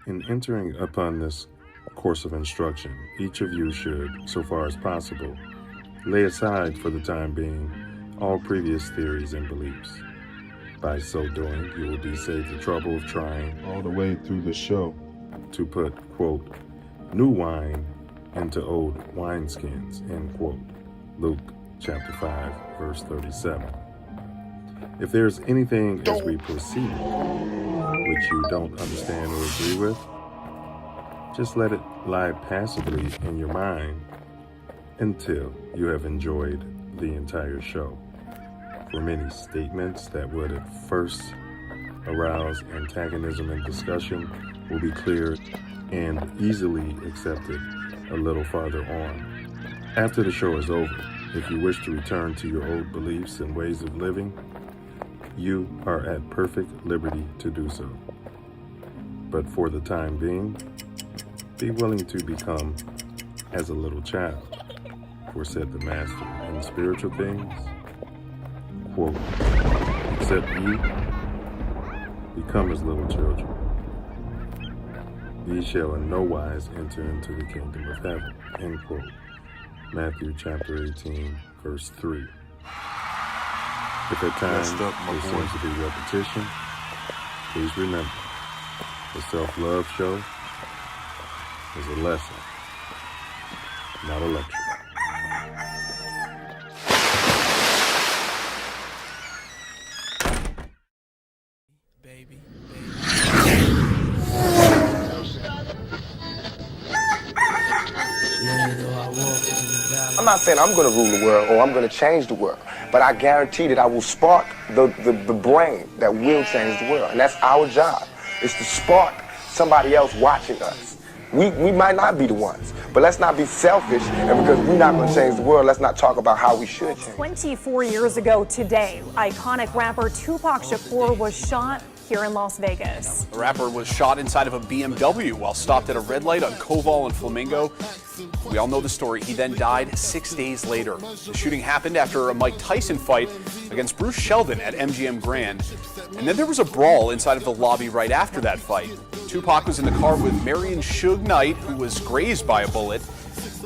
In entering upon this course of instruction, each of you should, so far as possible, lay aside for the time being all previous theories and beliefs. By so doing, you will be saved the trouble of trying all the way through the show to put, quote, new wine into old wineskins, end quote. Luke chapter 5, verse 37. If there's anything as we proceed which you don't understand or agree with, just let it lie passively in your mind until you have enjoyed the entire show. For many statements that would at first arouse antagonism and discussion will be cleared and easily accepted a little farther on. After the show is over, if you wish to return to your old beliefs and ways of living, you are at perfect liberty to do so. But for the time being, be willing to become as a little child. For said the Master in spiritual things, quote, except ye become as little children, ye shall in no wise enter into the kingdom of heaven, end quote. Matthew chapter 18, verse 3. If at times there seems to be repetition, please remember, the Self Love Show is a lesson, not a lecture. I'm not saying I'm going to rule the world or I'm going to change the world, but I guarantee that I will spark the brain that will change the world. And that's our job, is to spark somebody else watching us. We might not be the ones, but let's not be selfish, and because we're not going to change the world, let's not talk about how we should change. 24 years ago today, iconic rapper Tupac Shakur was shot here in Las Vegas. The rapper was shot inside of a BMW while stopped at a red light on Koval and Flamingo. We all know the story. He then died 6 days later. The shooting happened after a Mike Tyson fight against Bruce Sheldon at MGM Grand. And then there was a brawl inside of the lobby right after that fight. Tupac was in the car with Marion Suge Knight, who was grazed by a bullet.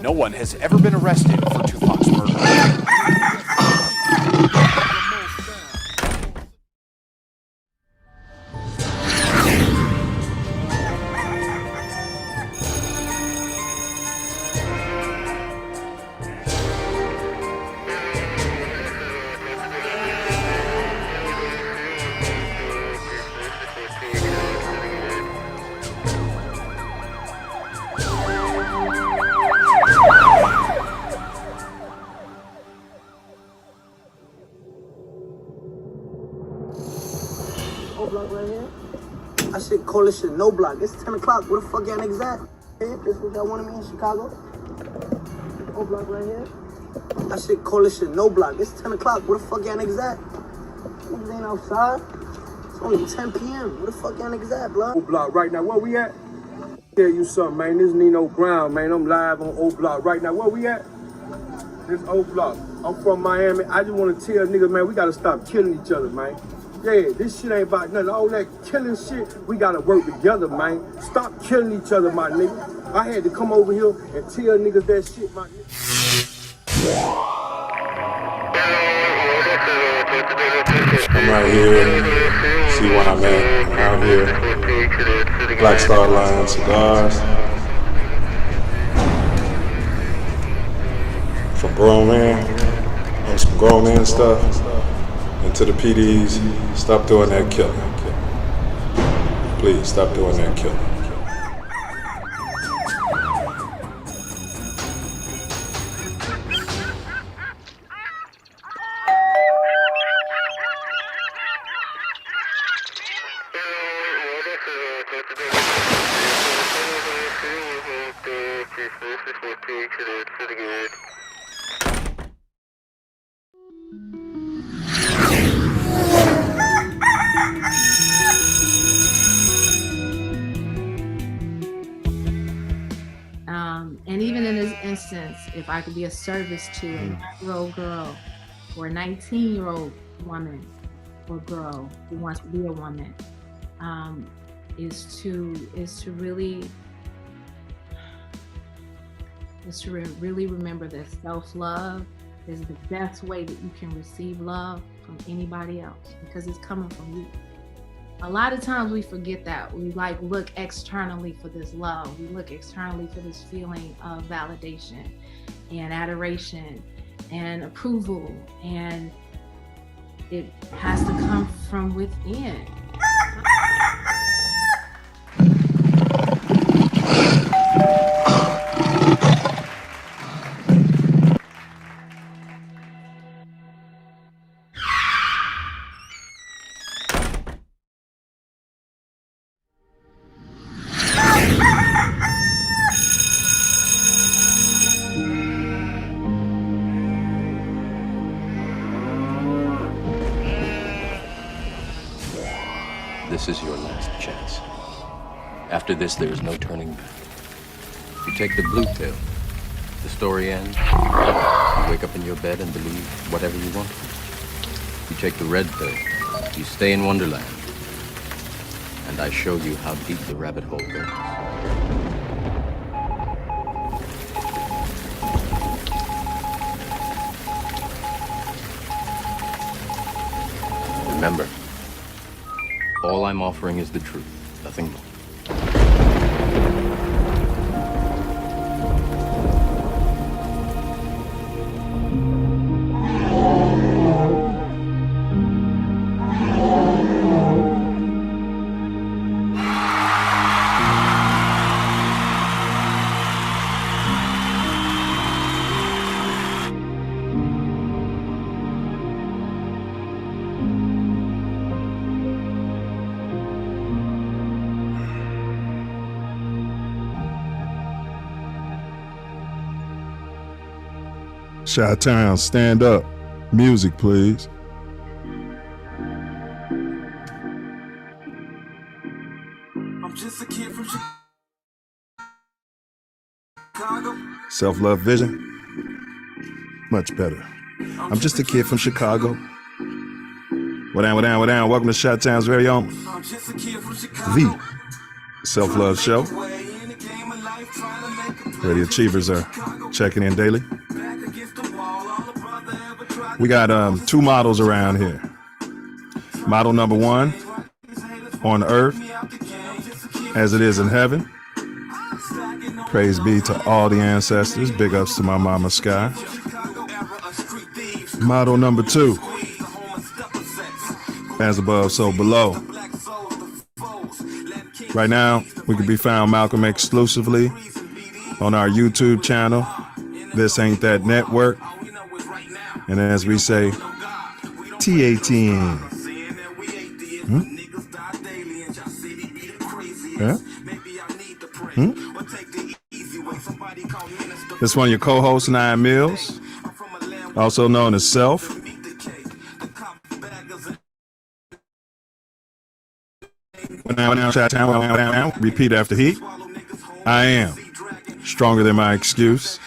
No one has ever been arrested for Tupac's murder. Block right here. I should call this shit no block. It's 10 o'clock. Where the fuck y'all niggas at? This is what y'all wanted me in Chicago. O block right here. I should call this shit no block. It's 10 o'clock. Where the fuck y'all niggas at? Niggas ain't outside. It's only 10 p.m. Where the fuck y'all niggas at, blood? O block right now. Where we at? Tell you something, man. This is Nino Brown, man. I'm live on O block right now. Where we at? This O block. I'm from Miami. I just want to tell niggas, man, we gotta stop killing each other, man. Yeah, this shit ain't about nothing. All that killing shit, we gotta work together, man. Stop killing each other, my nigga. I had to come over here and tell niggas that shit, my nigga. I'm right here. See where I'm at. I'm out here. Black Star Line cigars. For grown man. On some grown man stuff. And to the PDs, stop doing that killing. Please, stop doing that killing. And even in this instance, if I could be a service to a 9-year-old girl or a 19-year-old woman or girl who wants to be a woman, is to really remember that self-love is the best way that you can receive love from anybody else, because it's coming from you. A lot of times we forget that. We look externally for this love. We look externally for this feeling of validation and adoration and approval, and it has to come from within. This is your last chance. After this, there is no turning back. You take the blue pill, the story ends. You wake up in your bed and believe whatever you want. You take the red pill, you stay in Wonderland. And I show you how deep the rabbit hole goes. Remember, all I'm offering is the truth, nothing more. Chi-Town, stand up. Music, please. I'm just a kid from Chicago. Self-love vision. Much better. I'm just a kid from Chicago. What down, what down, what down. Welcome to Chi-Town's very own I'm just a kid from Chicago. The Self Luv Show, where the achievers are checking in daily. We got two models around here. Model number one, on earth as it is in heaven. Praise be to all the ancestors. Big ups to my mama Sky. Model number two, as above, so below. Right now, we can be found, Malcolm, exclusively on our YouTube channel, This Ain't That Network. And as we say, TATN. Yeah? This one, your co-host, Nia Mills, also known as Self. Repeat after he. I am stronger than my excuse.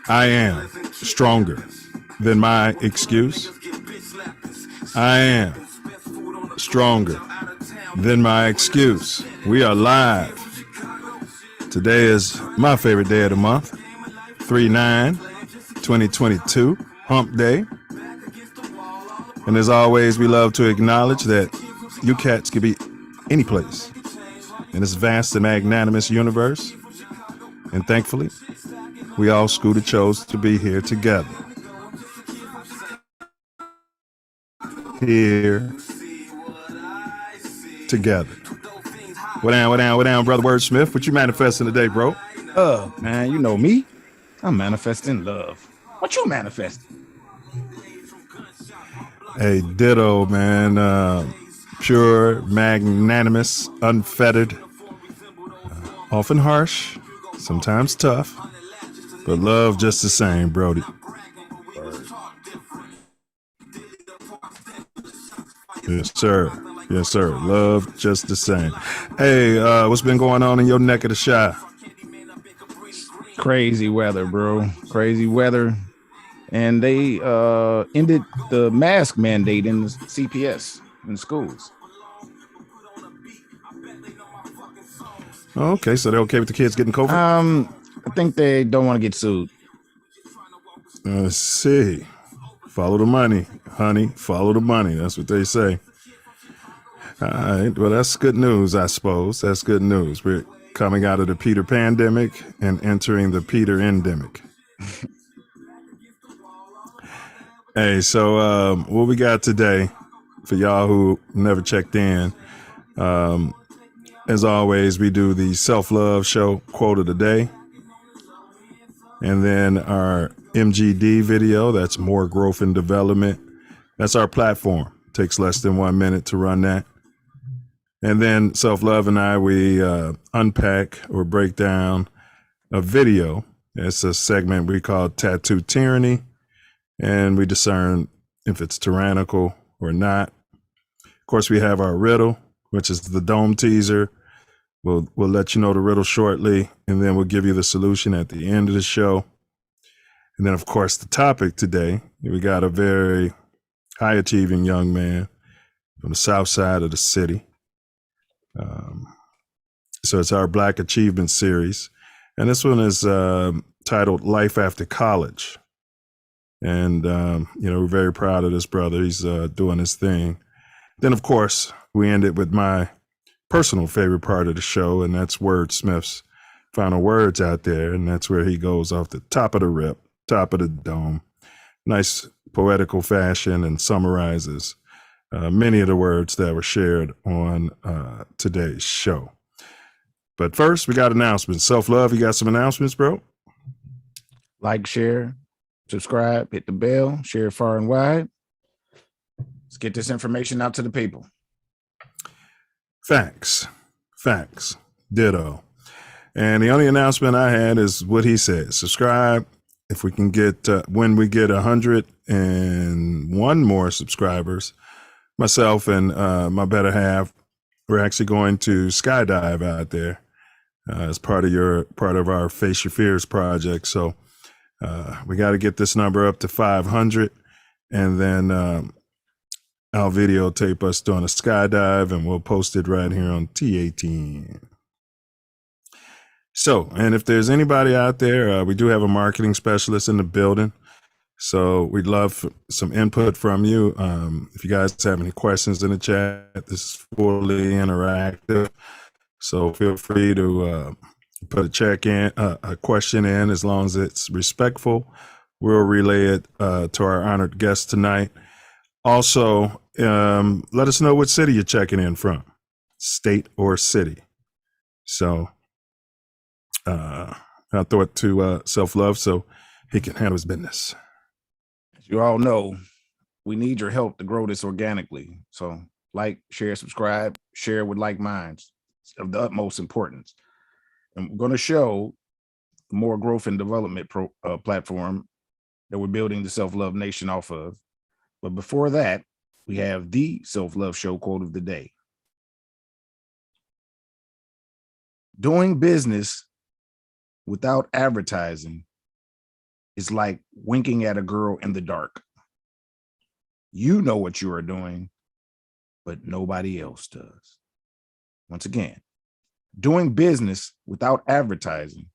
I am stronger than my excuse. I am stronger than my excuse. We are live. Today is my favorite day of the month, 3/9/2022, Hump Day. And as always, we love to acknowledge that you cats could be any place in this vast and magnanimous universe. And thankfully, we all Scooter chose to be here together. Here together. What down, what down, what down, brother Wordsmith? What you manifesting today, bro? Man, you know me. I'm manifesting love. What you manifesting? Hey, ditto, man. Pure, magnanimous, unfettered, often harsh, sometimes tough, but love just the same, Brody. Yes, sir. Yes, sir. Love just the same. Hey, what's been going on in your neck of the Chi? Crazy weather, bro. Crazy weather. And they ended the mask mandate in the CPS in schools. Oh, okay, so they're okay with the kids getting COVID? I think they don't want to get sued. Let's see. Follow the money, honey. Follow the money. That's what they say. All right. Well, that's good news, I suppose. That's good news. We're coming out of the Peter pandemic and entering the Peter endemic. Hey, so what we got today for y'all who never checked in? As always, we do the Self Love Show quote of the day. And then our MGD video, that's Moor Growth and Development. That's our platform. Takes less than 1 minute to run that. And then Self Love and I, we unpack or break down a video. It's a segment we call Tattoo Tyranny. And we discern if it's tyrannical or not. Of course, we have our riddle, which is the dome teaser. We'll let you know the riddle shortly, and then we'll give you the solution at the end of the show. And then, of course, the topic today, we got a very high-achieving young man from the south side of the city. So it's our Black Achievement Series. And this one is titled Life After College. And, we're very proud of this brother. He's doing his thing. Then, of course, we end it with my personal favorite part of the show, and that's Wordsmith's final words out there. And that's where he goes off the top of the rip, top of the dome. Nice poetical fashion, and summarizes many of the words that were shared on today's show. But first, we got announcements. Self Love, you got some announcements, bro? Like, share, subscribe, hit the bell, share it far and wide. Let's get this information out to the people. Facts. Ditto. And the only announcement I had is what he said. Subscribe. If we can get, when we get 101 more subscribers, myself and my better half, we're actually going to skydive out there as part of our Face Your Fears project. So we got to get this number up to 500, and then I'll videotape us doing a skydive, and we'll post it right here on TATN. So, and if there's anybody out there, we do have a marketing specialist in the building. So we'd love some input from you. If you guys have any questions in the chat, this is fully interactive. So feel free to put a question in, as long as it's respectful. We'll relay it to our honored guest tonight. Also, let us know what city you're checking in from, state or city. So I'll throw it to Self Love so he can handle his business. As you all know, we need your help to grow this organically. So like, share, subscribe, share with like minds. It's of the utmost importance. And we're going to show the Moor Growth and Development platform that we're building the Self Love Nation off of. But before that, we have the Self Love Show quote of the day. Doing business without advertising is like winking at a girl in the dark. You know what you are doing, but nobody else does. Once again, doing business without advertising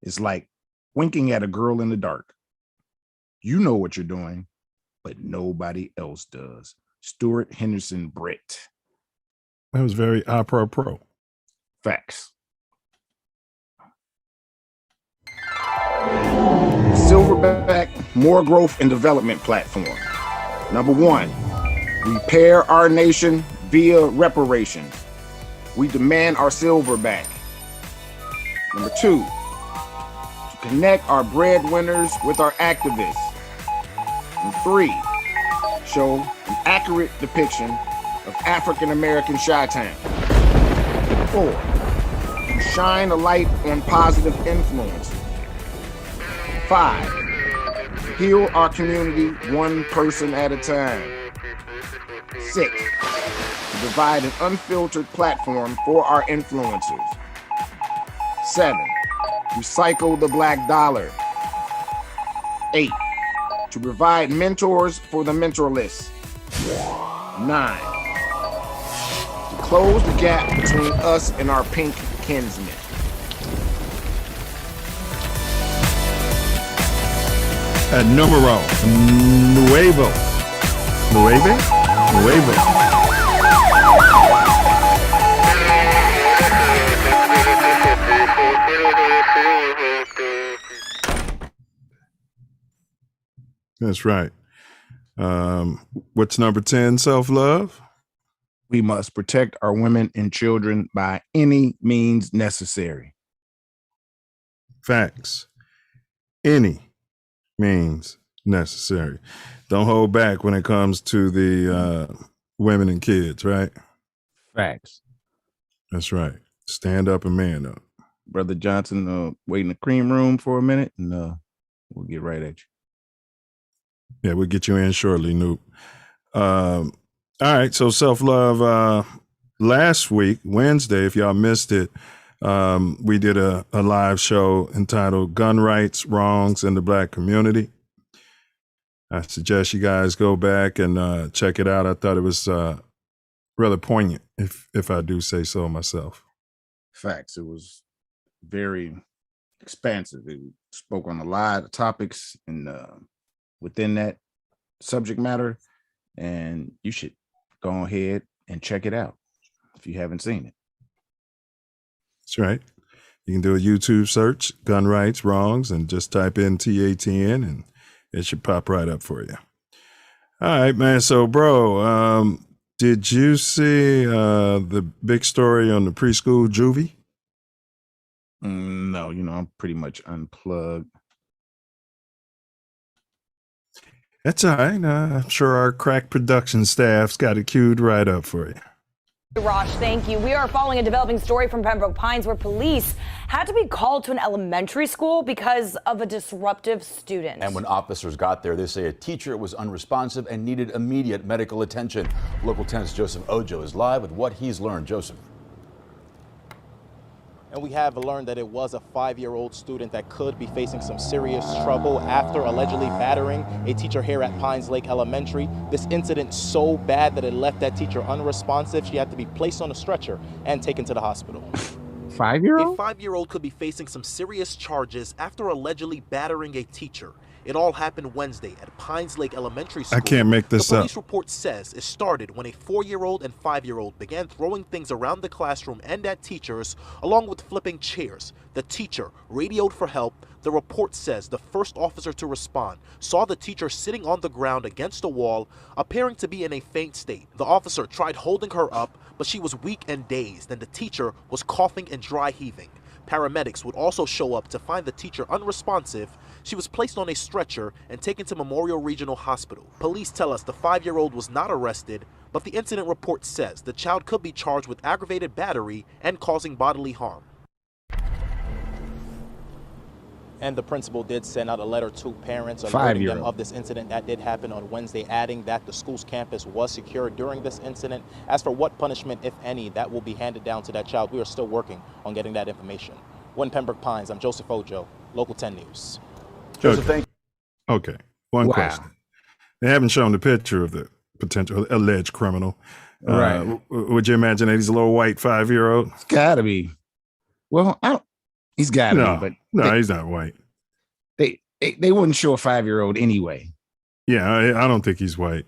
is like winking at a girl in the dark. You know what you're doing, but nobody else does. Stuart Henderson Britt. That was very apropos. Facts. Silverback Moor Growth and Development platform. Number one, repair our nation via reparations. We demand our silver back. Number two, to connect our breadwinners with our activists. Number three, show an accurate depiction of African American Chi-Town. 4, to shine a light on positive influence. 5, heal our community one person at a time. 6, to provide an unfiltered platform for our influencers. 7, recycle the black dollar. 8, to provide mentors for the mentorless. 9, to close the gap between us and our pink kinsmen. Numero nuevo. Nuevo. That's right. What's number 10, self-love? We must protect our women and children by any means necessary. Facts. Any means necessary. Don't hold back when it comes to the women and kids, right? Facts. That's right. Stand up and man up. Brother Johnson, wait in the cream room for a minute, and we'll get right at you. Yeah, we'll get you in shortly, Noop. All right, so self-love. Last week, Wednesday, if y'all missed it, we did a live show entitled Gun Rights, Wrongs in the Black Community. I suggest you guys go back and check it out. I thought it was rather poignant, if I do say so myself. Facts. It was very expansive. It spoke on a lot of topics and within that subject matter, and you should go ahead and check it out if you haven't seen it. That's right. You can do a YouTube search, Gun Rights, Wrongs, and just type in TATN, and it should pop right up for you. All right, man. So, bro, did you see the big story on the preschool juvie? No, I'm pretty much unplugged. That's all right. I'm sure our crack production staff's got it queued right up for you. Rosh, thank you. We are following a developing story from Pembroke Pines where police had to be called to an elementary school because of a disruptive student. And when officers got there, they say a teacher was unresponsive and needed immediate medical attention. Local 10's Joseph Ojo is live with what he's learned. Joseph. And we have learned that it was a 5-year-old student that could be facing some serious trouble after allegedly battering a teacher here at Pines Lake Elementary. This incident so bad that it left that teacher unresponsive. She had to be placed on a stretcher and taken to the hospital. 5-year-old? A 5-year-old could be facing some serious charges after allegedly battering a teacher. It all happened Wednesday at Pines Lake Elementary School. I can't make this up. The up. police report says it started when a 4-year-old and 5-year-old began throwing things around the classroom and at teachers, along with flipping chairs. The teacher radioed for help. The report says the first officer to respond saw the teacher sitting on the ground against a wall, appearing to be in a faint state. The officer tried holding her up, but she was weak and dazed, and the teacher was coughing and dry heaving. Paramedics would also show up to find the teacher unresponsive. She was placed on a stretcher and taken to Memorial Regional Hospital. Police tell us the 5-year-old was not arrested, but the incident report says the child could be charged with aggravated battery and causing bodily harm. And the principal did send out a letter to parents alerting them of this incident that did happen on Wednesday, adding that the school's campus was secure during this incident. As for what punishment, if any, that will be handed down to that child, we are still working on getting that information. In Pembroke Pines, I'm Joseph Ojo, Local 10 News. Joseph, thank you. Okay, one question. They haven't shown the picture of the potential alleged criminal. Right. Would you imagine that he's a little white 5-year-old? It's gotta be. Well, he's gotta be, but he's not white. They wouldn't show a 5-year-old anyway. Yeah, I don't think he's white.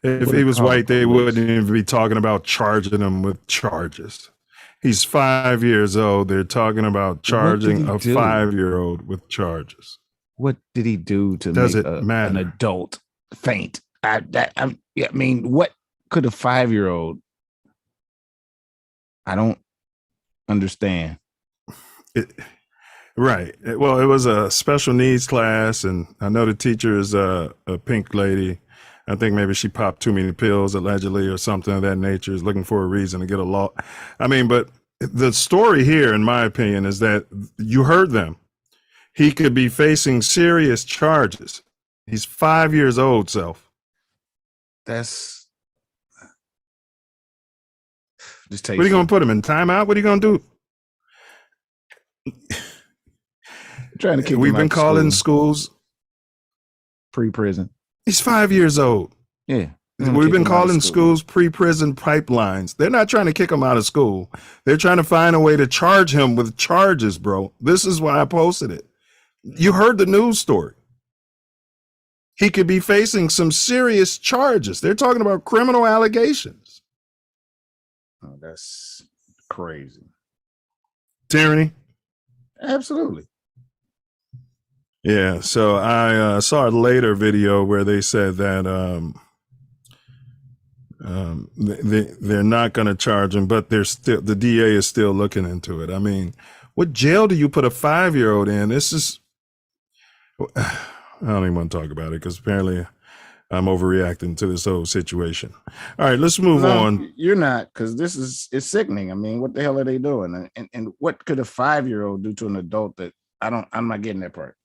If he was white, they wouldn't even be talking about charging him with charges. He's 5 years old. They're talking about charging a 5-year-old with charges. What did he do to Does make it matter? an adult faint? I mean, what could a 5-year-old? I don't understand. Right. Well, it was a special needs class, and I know the teacher is a pink lady. I think maybe she popped too many pills, allegedly, or something of that nature, is looking for a reason to get a law. I mean, but the story here, in my opinion, is that you heard them. He could be facing serious charges. He's 5 years old, Self. That's just What are you going to put him in timeout? What are you going to do? Trying to keep We've been calling schools pre-prison. He's 5 years old. Yeah. We've been calling schools pre-prison pipelines. They're not trying to kick him out of school. They're trying to find a way to charge him with charges, bro. This is why I posted it. You heard the news story. He could be facing some serious charges. They're talking about criminal allegations. Oh, that's crazy. Tyranny? Absolutely. Yeah, so I saw a later video where they said that they're not going to charge him, but the DA is still looking into it. I mean, what jail do you put a 5-year-old in? This is, I don't even want to talk about it because apparently I'm overreacting to this whole situation. All right, let's move on. You're not, because it's sickening. I mean, what the hell are they doing? And what could a 5-year-old do to an adult that I'm not getting that part.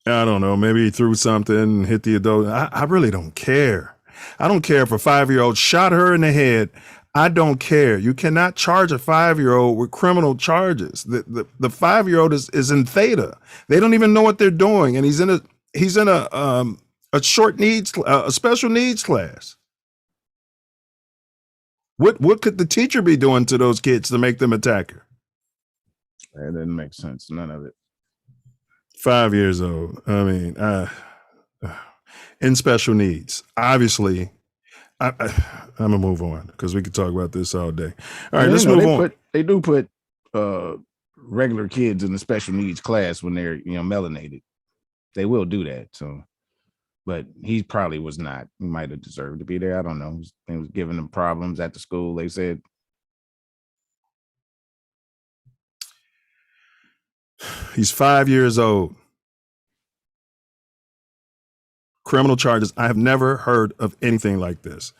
I don't know. Maybe he threw something and hit the adult. I really don't care. I don't care if a 5-year-old shot her in the head. I don't care. You cannot charge a 5-year-old with criminal charges. The 5-year-old is in theta. They don't even know what they're doing, and he's in a short needs, a special needs class. What could the teacher be doing to those kids to make them attack her? That doesn't make sense. None of it. 5 years old. I mean, in special needs. Obviously, I'm gonna move on because we could talk about this all day. All right, let's move on. They do put regular kids in the special needs class when they're melanated. They will do that. So, but he probably was not. He might have deserved to be there. I don't know. He was giving them problems at the school. They said. He's 5 years old. Criminal charges. I have never heard of anything like this.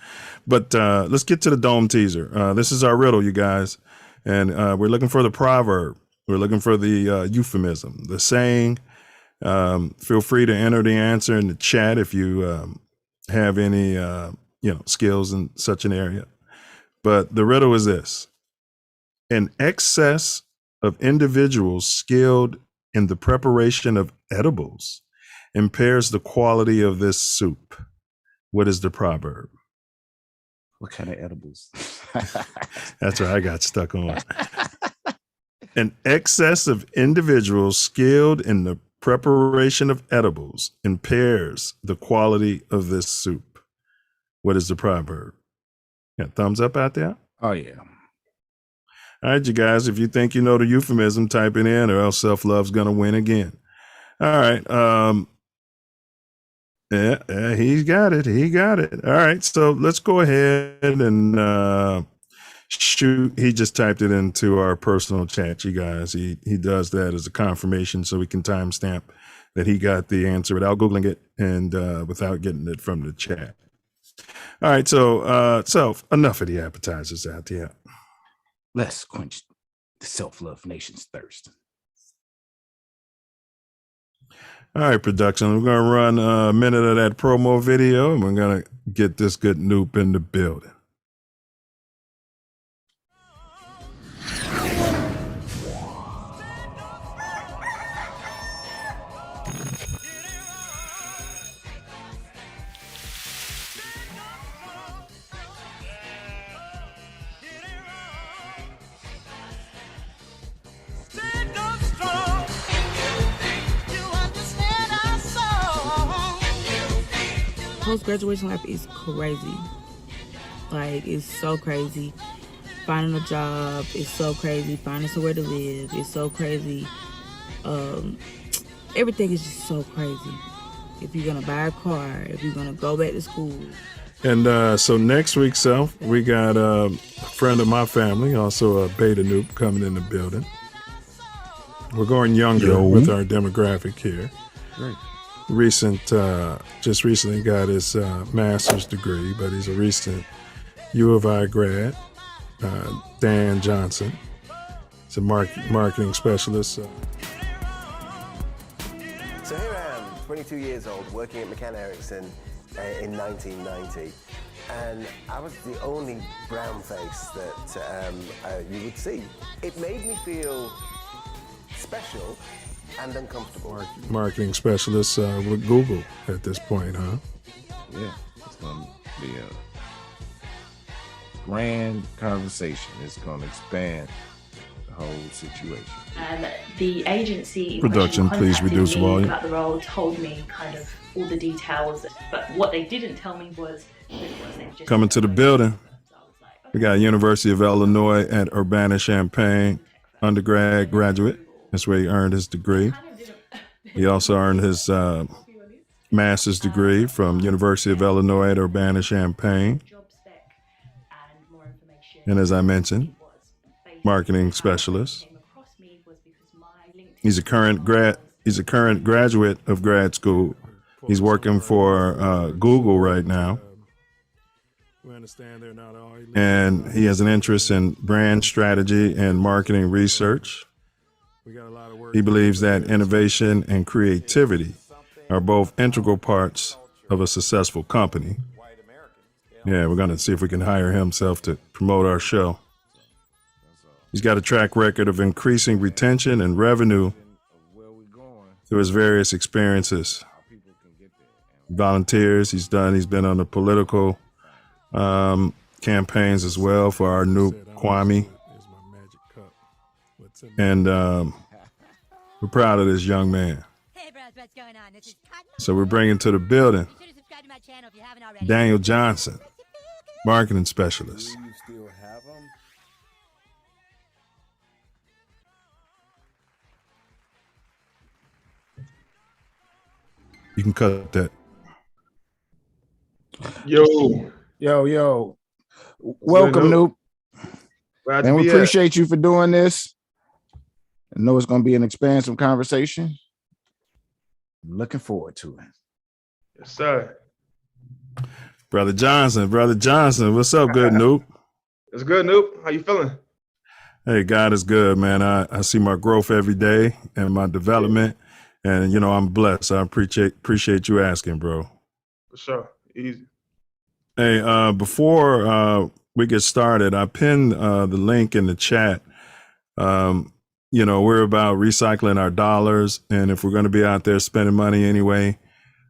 But let's get to the dome teaser. This is our riddle, you guys. And we're looking for the proverb. We're looking for the euphemism, the saying. Feel free to enter the answer in the chat if you have any skills in such an area. But the riddle is this. An excess of individuals skilled in the preparation of edibles impairs the quality of this soup. What is the proverb? What kind of edibles? That's what I got stuck on. An excess of individuals skilled in the preparation of edibles impairs the quality of this soup. What is the proverb? Got thumbs up out there? Oh, yeah. All right, you guys, if you think you know the euphemism, type it in or else self-love's going to win again. All right. Yeah, he's got it. He got it. All right, so let's go ahead and shoot. He just typed it into our personal chat, you guys. He does that as a confirmation so we can timestamp that he got the answer without Googling it and without getting it from the chat. All right, so Self, enough of the appetizers out there. Let's quench the Self-Love Nation's thirst. All right, production. We're going to run a minute of that promo video, and we're going to get this good noob in the building. Post-graduation life is crazy. Like, it's so crazy. Finding a job is so crazy. Finding somewhere to live is so crazy. Everything is just so crazy. If you're going to buy a car, if you're going to go back to school. And so next week, Self, we got a friend of my family, also a beta noob, coming in the building. We're going younger with our demographic here. Great. Just recently got his master's degree, but he's a recent U of I grad. Dan Johnson. He's a marketing specialist. So here I am, 22 years old, working at McCann Erickson in 1990. And I was the only brown face that you would see. It made me feel special and uncomfortable. Marketing specialist with Google at this point, huh? Yeah, it's gonna be a grand conversation. It's gonna expand the whole situation. The agency in Production, question please contacted reduce me volume. about the role, told me kind of all the details, but what they didn't tell me was Coming to the building, we got University of Illinois at Urbana-Champaign undergrad graduate. That's where he earned his degree. He also earned his master's degree from University of Illinois at Urbana-Champaign. And as I mentioned, marketing specialist. He's a current graduate of grad school. He's working for Google right now. And he has an interest in brand strategy and marketing research. He believes that innovation and creativity are both integral parts of a successful company. Yeah, we're going to see if we can hire himself to promote our show. He's got a track record of increasing retention and revenue through his various experiences. Volunteers, he's been on the political campaigns as well for our new Kwame. And we're proud of this young man. So we're bringing to the building Daniel Johnson, marketing specialist. You can cut that. Yo. Welcome, Noop. And we appreciate here. you for doing this. I know it's going to be an expansive conversation. I'm looking forward to it. Yes, sir. Brother Johnson, what's up, good Noop? It's good, Noop. How you feeling? Hey, God is good, man. I see my growth every day and my development, and I'm blessed. I appreciate you asking, bro. For sure. Easy. Hey, before we get started, I pinned the link in the chat. We're about recycling our dollars, and if we're going to be out there spending money anyway,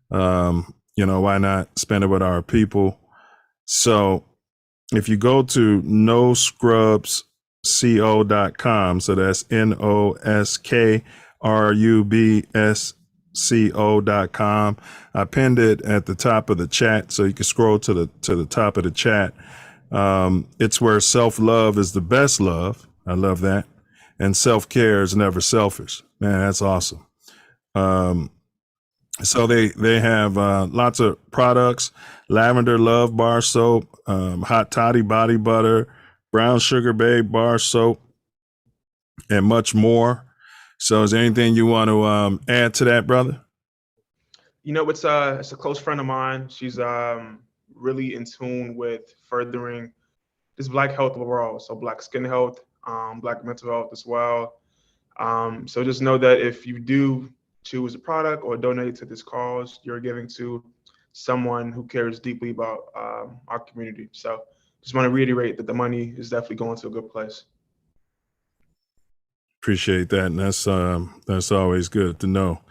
why not spend it with our people? So if you go to noscrubsco.com, so that's noskrubsco.com. I pinned it at the top of the chat, so you can scroll to the top of the chat. It's where self-love is the best love. I love that. And self-care is never selfish. Man, that's awesome. So they have lots of products: lavender love bar soap, hot toddy body butter, brown sugar babe bar soap, and much more. So is there anything you want to add to that, brother? It's a close friend of mine. She's really in tune with furthering this Black health overall. So Black skin health, Black mental health as well. So just know that if you do choose a product or donate to this cause, you're giving to someone who cares deeply about our community. So just want to reiterate that the money is definitely going to a good place. Appreciate that, and that's always good to know.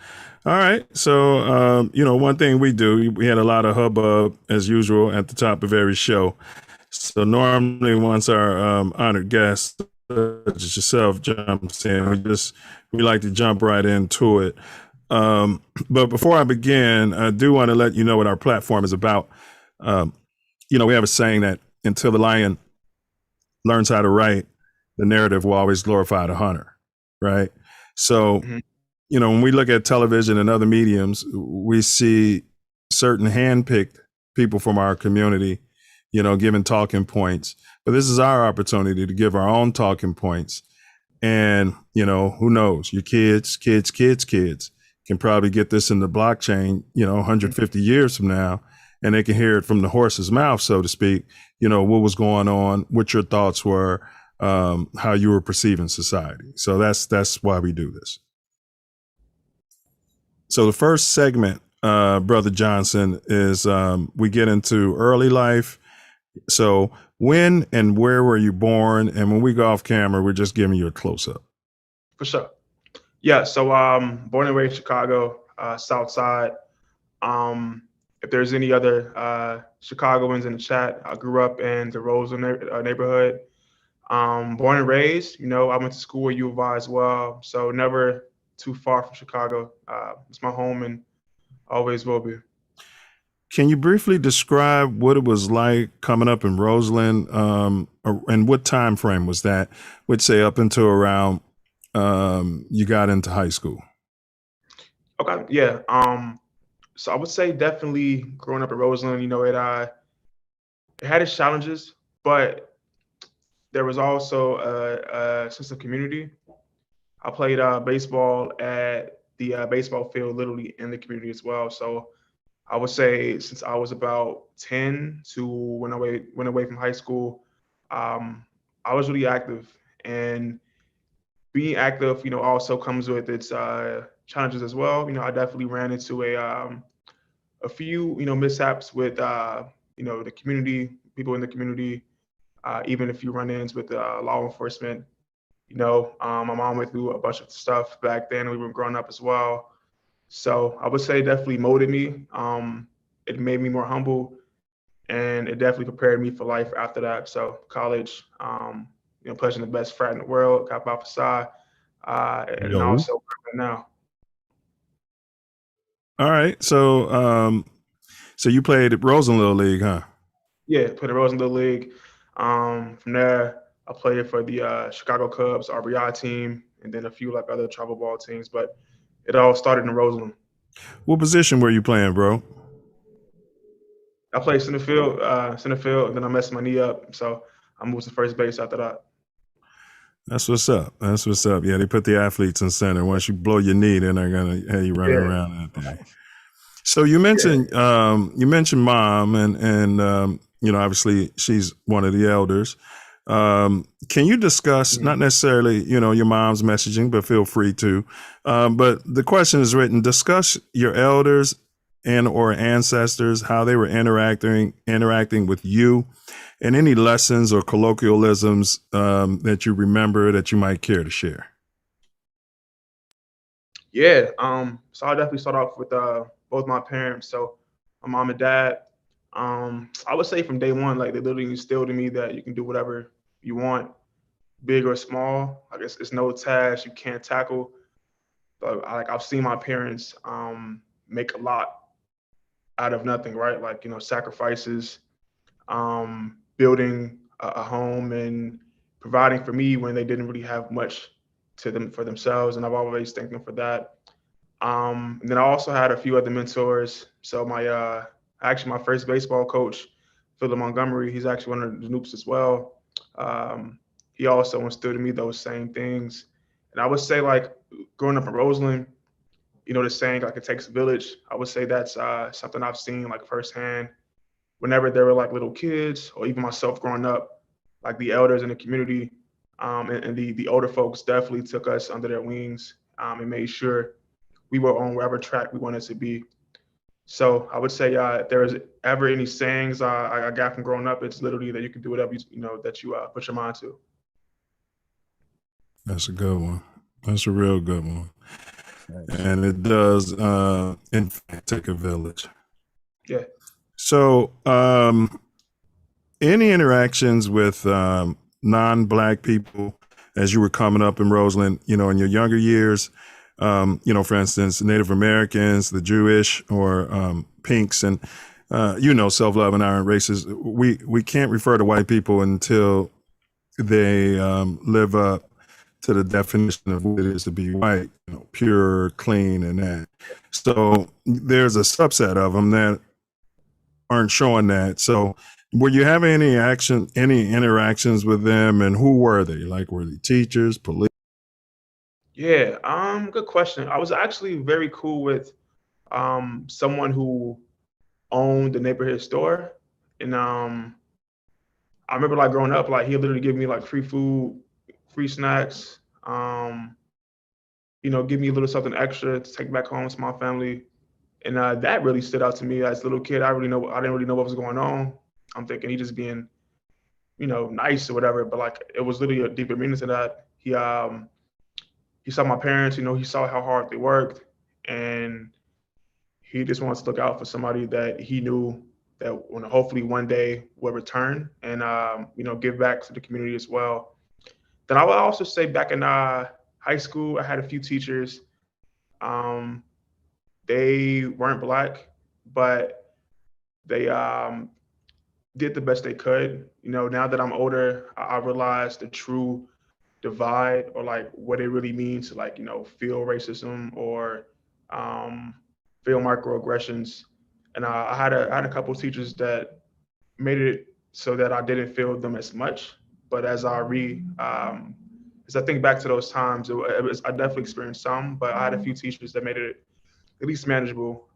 All right, so one thing we do, we had a lot of hubbub as usual at the top of every show. So normally, once our honored guest, just yourself, jumps in, we like to jump right into it. But before I begin, I do want to let you know what our platform is about. We have a saying that until the lion learns how to write, the narrative will always glorify the hunter. Right. So, when we look at television and other mediums, we see certain handpicked people from our community, giving talking points. But this is our opportunity to give our own talking points. And, who knows, your kids can probably get this in the blockchain, 150 years from now, and they can hear it from the horse's mouth, so to speak, what was going on, what your thoughts were, how you were perceiving society. So that's why we do this. So the first segment, Brother Johnson, is we get into early life. So when and where were you born? And when we go off camera, we're just giving you a close-up. For sure. Yeah, so born and raised Chicago, South Side. And if there's any other Chicagoans in the chat, I grew up in the Roseland neighborhood. Born and raised, I went to school at U of I as well, so never too far from Chicago. It's my home and always will be. Can you briefly describe what it was like coming up in Roseland, and what time frame was that? Would say up until around you got into high school. Okay, yeah. So I would say definitely growing up in Roseland, it had its challenges, but there was also a sense of community. I played baseball at the baseball field, literally in the community as well. So I would say since I was about 10 to when I went away from high school, I was really active. And being active, also comes with its challenges as well. I definitely ran into a few, mishaps with, the community, people in the community, even a few run-ins with law enforcement. My mom went through a bunch of stuff back then. We were growing up as well. So I would say it definitely molded me. It made me more humble, and it definitely prepared me for life after that. So college, pledging the best frat in the world, Kappa Alpha Psi, and Yo. also now. All right. So you played at Roseland Little League, huh? Yeah, played in Roseland Little League. From there, I played for the Chicago Cubs RBI team, and then a few other travel ball teams. But it all started in Roseland. What position were you playing, bro? I played center field, and then I messed my knee up, so I moved to first base after that. That's what's up. That's what's up. Yeah, they put the athletes in center. Once you blow your knee, then they're gonna have you running around that thing. So you mentioned mom, and obviously she's one of the elders. Can you discuss not necessarily your mom's messaging, but feel free to. But the question is written: discuss your elders and or ancestors, how they were interacting with you, and any lessons or colloquialisms that you remember that you might care to share. Yeah. So I'll definitely start off with both my parents. So my mom and dad. I would say from day one, they literally instilled in me that you can do whatever you want, big or small. I guess it's no task you can't tackle. But I've seen my parents make a lot out of nothing, right? Sacrifices, building a home and providing for me when they didn't really have much for themselves, and I've always thanked them for that. And then I also had a few other mentors. So my first baseball coach, Philip Montgomery, he's actually one of the Noops as well. He also instilled in me those same things. And I would say growing up in Roseland, the saying it takes a village. I would say that's something I've seen firsthand. Whenever there were little kids, or even myself growing up, the elders in the community and the older folks definitely took us under their wings and made sure we were on wherever track we wanted to be. So I would say if there is ever any sayings I got from growing up, it's literally that you can do whatever that you put your mind to. That's a good one. That's a real good one. Nice. And it does, in fact, take a village. Yeah. So, any interactions with non-Black people as you were coming up in Roseland, in your younger years, for instance, Native Americans, the Jewish, or pinks, and self-love and iron races. We can't refer to white people until they live up to the definition of what it is to be white, pure, clean, and that. So there's a subset of them that aren't showing that. So were you having any interactions with them, and who were they? Were they teachers, police? Yeah, good question. I was actually very cool with someone who owned the neighborhood store. And I remember growing up, he literally give me free food, free snacks, give me a little something extra to take back home to my family. And that really stood out to me as a little kid. I didn't really know what was going on. I'm thinking he just being, nice or whatever, but it was literally a deeper meaning to that. He saw my parents, he saw how hard they worked, and he just wants to look out for somebody that he knew that hopefully one day will return and give back to the community as well. Then I would also say back in high school, I had a few teachers. They weren't Black, but they did the best they could. Now that I'm older, I realize the true divide, or like what it really means to feel racism or feel microaggressions. And I had a couple of teachers that made it so that I didn't feel them as much. But as I think back to those times, I definitely experienced some, but I had a few teachers that made it at least manageable,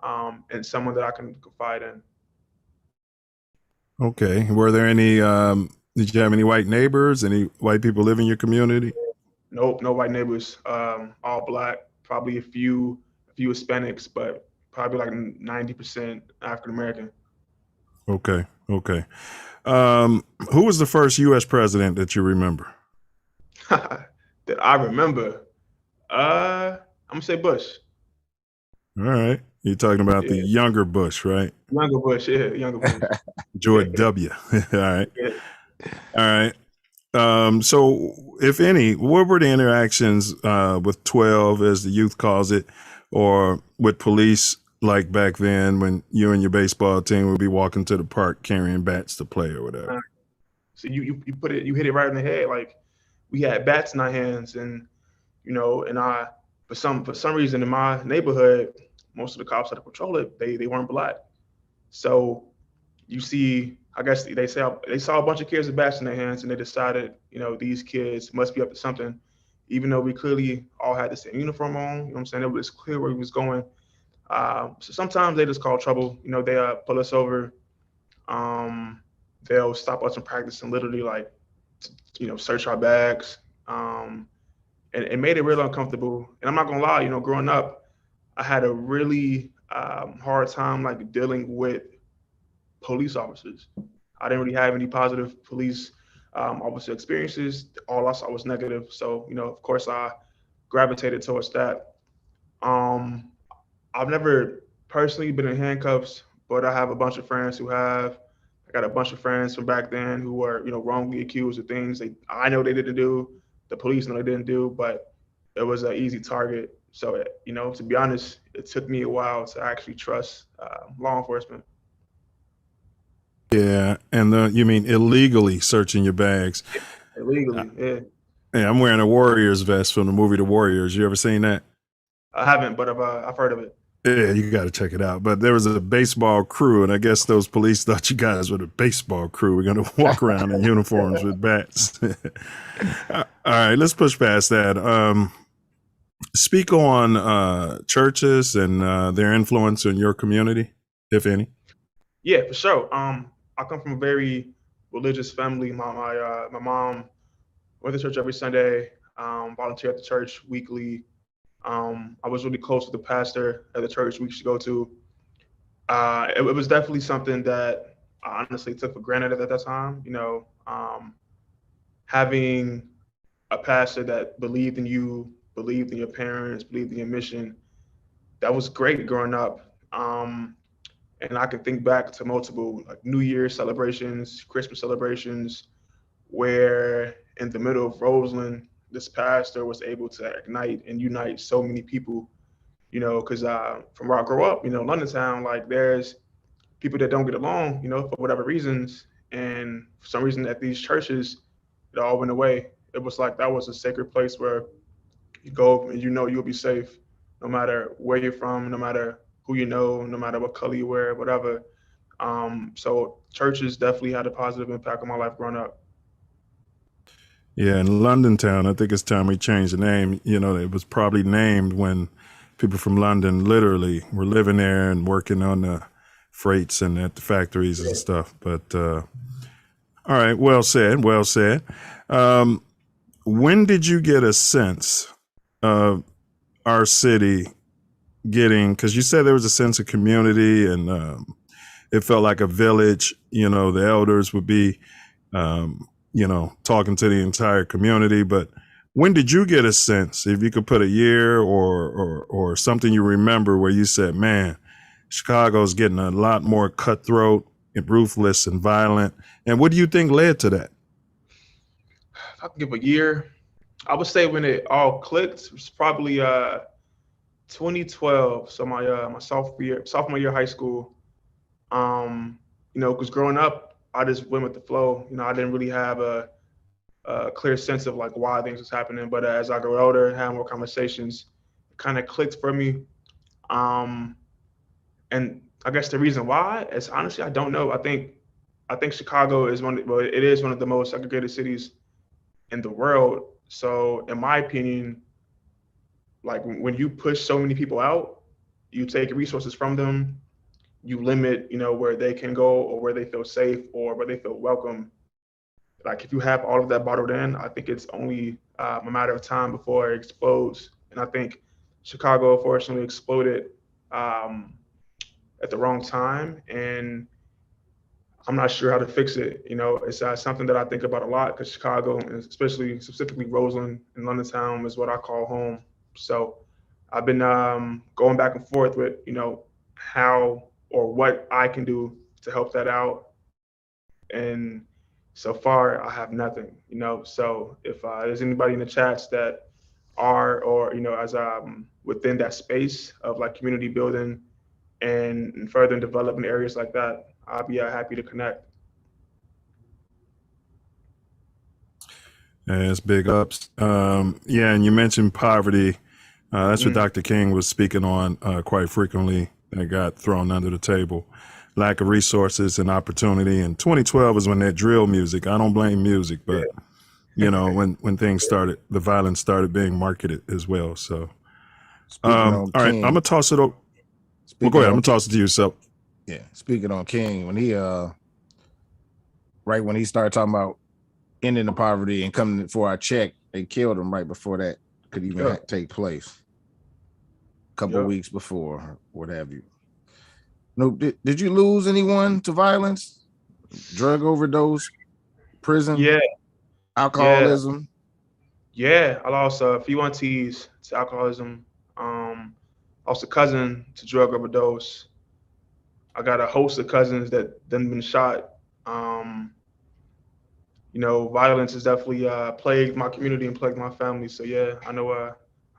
and someone that I can confide in. Okay. Were there any, did you have any white neighbors, any white people live in your community? Nope, no white neighbors, all Black, probably a few Hispanics, but probably like 90% African American. Okay. Okay. Who was the first U.S. president that you remember? That I remember, I'm gonna say Bush. All right. You're talking about the younger Bush, right? Younger Bush, yeah, younger Bush. George W. All right. Yeah. All right. So, if any, what were the interactions with 12, as the youth calls it, or with police like back then when you and your baseball team would be walking to the park carrying bats to play or whatever? So you hit it right in the head. Like, we had bats in our hands, and for some reason in my neighborhood, most of the cops that patrol it, they weren't Black. So you see, I guess they saw a bunch of kids with bats in their hands, and they decided, these kids must be up to something, even though we clearly all had the same uniform on. You know what I'm saying? It was clear where he was going. So sometimes they just call trouble. They pull us over. They'll stop us from practice and literally search our bags. And it made it real uncomfortable. And I'm not gonna lie, growing up, I had a really hard time dealing with police officers. I didn't really have any positive police officer experiences. All I saw was negative. So, of course I gravitated towards that. I've never personally been in handcuffs, but I have a bunch of friends who have. I got a bunch of friends from back then who were, wrongly accused of things I know they didn't do. The police know they didn't do, but it was an easy target. So, to be honest, it took me a while to actually trust law enforcement. Yeah, and you mean illegally searching your bags? Illegally, yeah. Yeah, I'm wearing a Warriors vest from the movie The Warriors. You ever seen that? I haven't, but I've heard of it. Yeah, you got to check it out. But there was a baseball crew, and I guess those police thought you guys were the baseball crew. We're going to walk around in uniforms with bats. All right, let's push past that. Speak on churches and their influence in your community, if any. Yeah, for sure. I come from a very religious family. My mom went to church every Sunday, volunteered at the church weekly. I was really close to the pastor at the church we used to go to. It was definitely something that I honestly took for granted at that time. Having a pastor that believed in you, believed in your parents, believed in your mission, that was great growing up. And I can think back to multiple New Year's celebrations, Christmas celebrations, where in the middle of Roseland, this pastor was able to ignite and unite so many people, because from where I grew up, London town, there's people that don't get along, for whatever reasons. And for some reason at these churches, it all went away. It was like that was a sacred place where you go and you'll be safe no matter where you're from, no matter who no matter what color you wear, whatever. So churches definitely had a positive impact on my life growing up. Yeah, in London town, I think it's time we changed the name. It was probably named when people from London literally were living there and working on the freights and at the factories and stuff. But all right, well said, well said. When did you get a sense of our city getting, because you said there was a sense of community and it felt like a village, the elders would be, talking to the entire community. But when did you get a sense, if you could put a year or something you remember where you said, man, Chicago's getting a lot more cutthroat and ruthless and violent. And what do you think led to that? If I could give a year, I would say when it all clicked was probably 2012. So my sophomore year of high school. Because growing up, I just went with the flow. I didn't really have a clear sense of like why things was happening. But as I grew older and had more conversations, it kind of clicked for me. And I guess the reason why is honestly I don't know. I think Chicago is it is one of the most segregated cities in the world. So in my opinion, like when you push so many people out, you take resources from them, you limit, where they can go or where they feel safe or where they feel welcome. Like if you have all of that bottled in, I think it's only a matter of time before it explodes. And I think Chicago unfortunately exploded at the wrong time, and I'm not sure how to fix it. It's something that I think about a lot because Chicago, and especially specifically Roseland and London Town, is what I call home. So I've been going back and forth with, how or what I can do to help that out. And so far, I have nothing. So if there's anybody in the chats that are, or as within that space of like community building and further development areas like that, I'll be happy to connect. Yeah, it's big ups. Yeah, and you mentioned poverty. That's what Dr. King was speaking on quite frequently. That got thrown under the table. Lack of resources and opportunity. And 2012 is when that drill music, I don't blame music, but when things started, the violence started being marketed as well. So, all right, I'm gonna toss it over. Well, go ahead. I'm gonna toss it to yourself. Yeah, speaking on King, when he when he started talking about ending the poverty and coming for our check, they killed him right before that could even take place. A couple of weeks before, what have you. No, did you lose anyone to violence, drug overdose, prison, alcoholism? Yeah, I lost a few aunties to alcoholism. Lost a cousin to drug overdose. I got a host of cousins that then been shot. Violence has definitely plagued my community and plagued my family. So yeah, I know I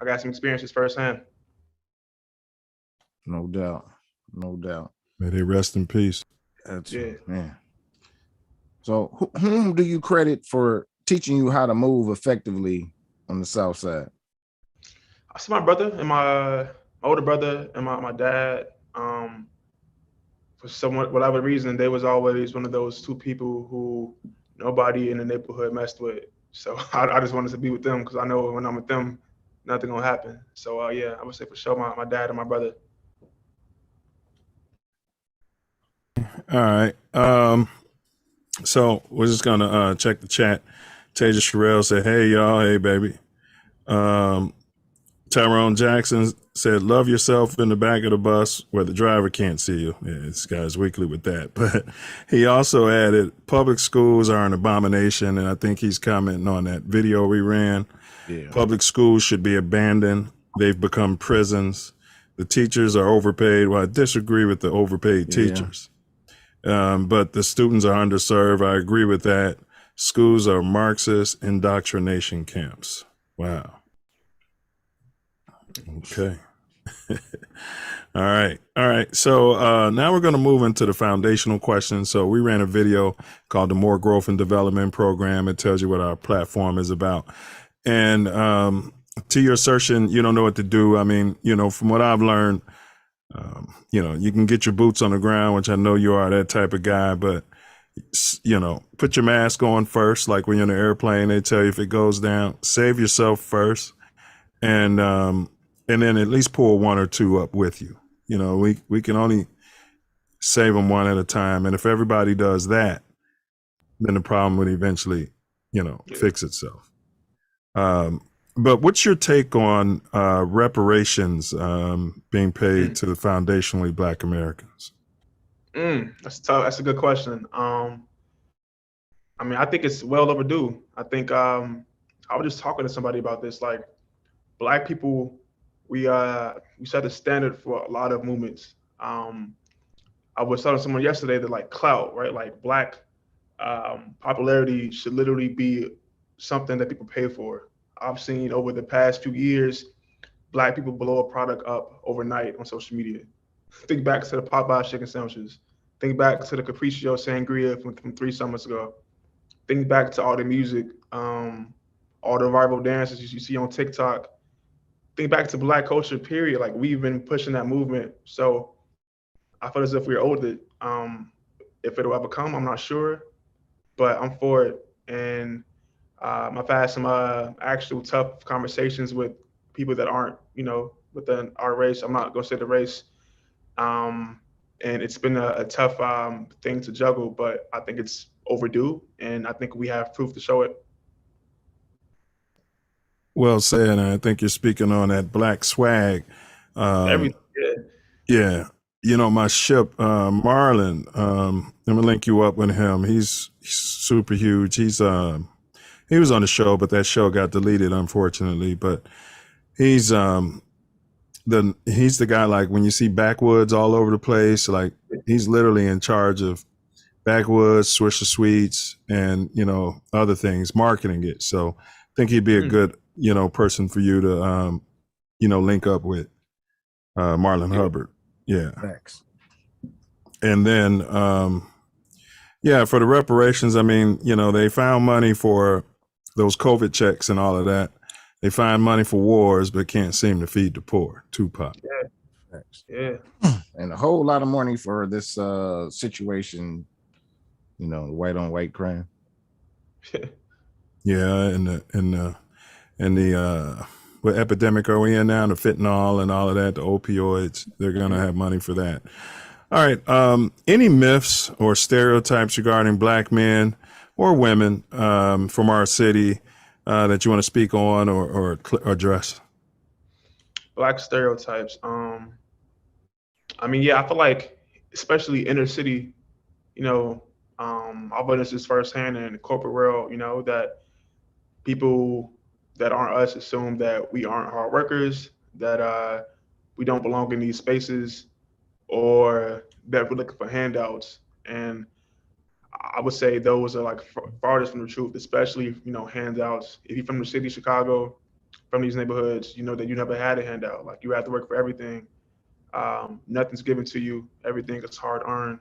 got some experiences firsthand. No doubt. May they rest in peace. That's man. So whom do you credit for teaching you how to move effectively on the South Side? I see my brother and my older brother and my dad. For whatever reason, they was always one of those two people who nobody in the neighborhood messed with. So I just wanted to be with them because I know when I'm with them, nothing gonna happen. So yeah, I would say for sure my dad and my brother. All right. So we're just gonna check the chat. Taja Sherrill said, "Hey y'all, hey baby." Tyrone Jackson said, "Love yourself in the back of the bus where the driver can't see you." Yeah, this guy's weekly with that. But he also added, "Public schools are an abomination," and I think he's commenting on that video we ran. Yeah. Public schools should be abandoned. They've become prisons. The teachers are overpaid. Well, I disagree with the overpaid teachers. But the students are underserved. I agree with that. Schools are Marxist indoctrination camps. Wow. Okay. All right. So now we're going to move into the foundational questions. So we ran a video called the Moor Growth and Development Program. It tells you what our platform is about. And to your assertion, you don't know what to do. I mean, from what I've learned, you can get your boots on the ground, which I know you are that type of guy, but put your mask on first. Like when you're in an airplane, they tell you if it goes down, save yourself first. And then at least pull one or two up with you. We can only save them one at a time. And if everybody does that, then the problem would eventually, fix itself. But what's your take on reparations being paid to the foundationally Black Americans? That's tough. That's a good question. I think it's well overdue. I think I was just talking to somebody about this. Like, Black people, we set the standard for a lot of movements. I was telling someone yesterday that like clout, right? Like Black popularity should literally be something that people pay for. I've seen over the past few years, Black people blow a product up overnight on social media. Think back to the Popeye chicken sandwiches. Think back to the Capriccio sangria from 3 summers ago. Think back to all the music, all the viral dances you see on TikTok. Think back to Black culture, period. Like we've been pushing that movement. So I feel as if we're owed it. If it'll ever come, I'm not sure, but I'm for it. And I've had some actual tough conversations with people that aren't, within our race. I'm not gonna say the race. And it's been a tough thing to juggle, but I think it's overdue, and I think we have proof to show it. Well said. And I think you're speaking on that Black swag. Everything, Yeah. My ship, Marlon, I'm gonna link you up with him. He's super huge. He was on the show, but that show got deleted, unfortunately. But he's the guy, like when you see Backwoods all over the place, like he's literally in charge of Backwoods, Swisher Sweets, and other things, marketing it. So I think he'd be a good person for you to link up with, Marlon Hubbard. Yeah. Thanks. And then for the reparations, I mean, they found money for those COVID checks and all of that. They find money for wars, but can't seem to feed the poor. Tupac. Yeah. Thanks. Yeah. And a whole lot of money for this situation, the white on white crime. Yeah, and the what epidemic are we in now? The fentanyl and all of that, the opioids. They're gonna have money for that. All right. Any myths or stereotypes regarding Black men or women from our city that you want to speak on or address? Black stereotypes. I feel like, especially inner city, I've witnessed this firsthand in the corporate world, that people that aren't us assume that we aren't hard workers, that we don't belong in these spaces, or that we're looking for handouts. And I would say those are like farthest from the truth, especially, handouts. If you're from the city of Chicago, from these neighborhoods, you know that you never had a handout. Like you have to work for everything. Nothing's given to you. Everything is hard earned.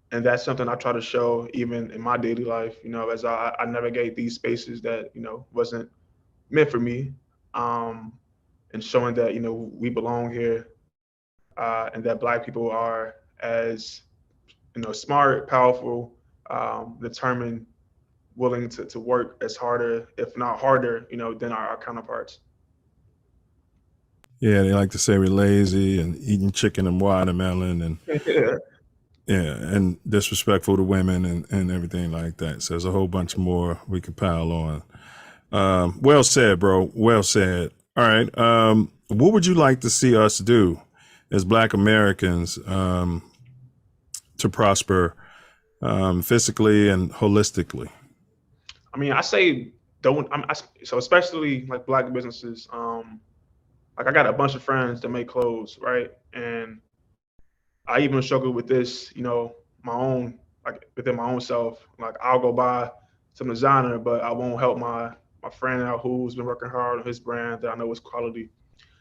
And that's something I try to show even in my daily life, as I navigate these spaces that, wasn't meant for me, and showing that, we belong here, and that Black people are as, smart, powerful, determined, willing to work as harder, if not harder, than our counterparts. Yeah, they like to say we're lazy and eating chicken and watermelon and and disrespectful to women and everything like that. So there's a whole bunch more we could pile on. Well said, bro. Well said. All right. What would you like to see us do as Black Americans to prosper physically and holistically? I say don't. So especially like Black businesses. Like I got a bunch of friends that make clothes, right? And I even struggle with this, my own, like within my own self. Like I'll go buy some designer, but I won't help my friend out who's been working hard on his brand that I know is quality.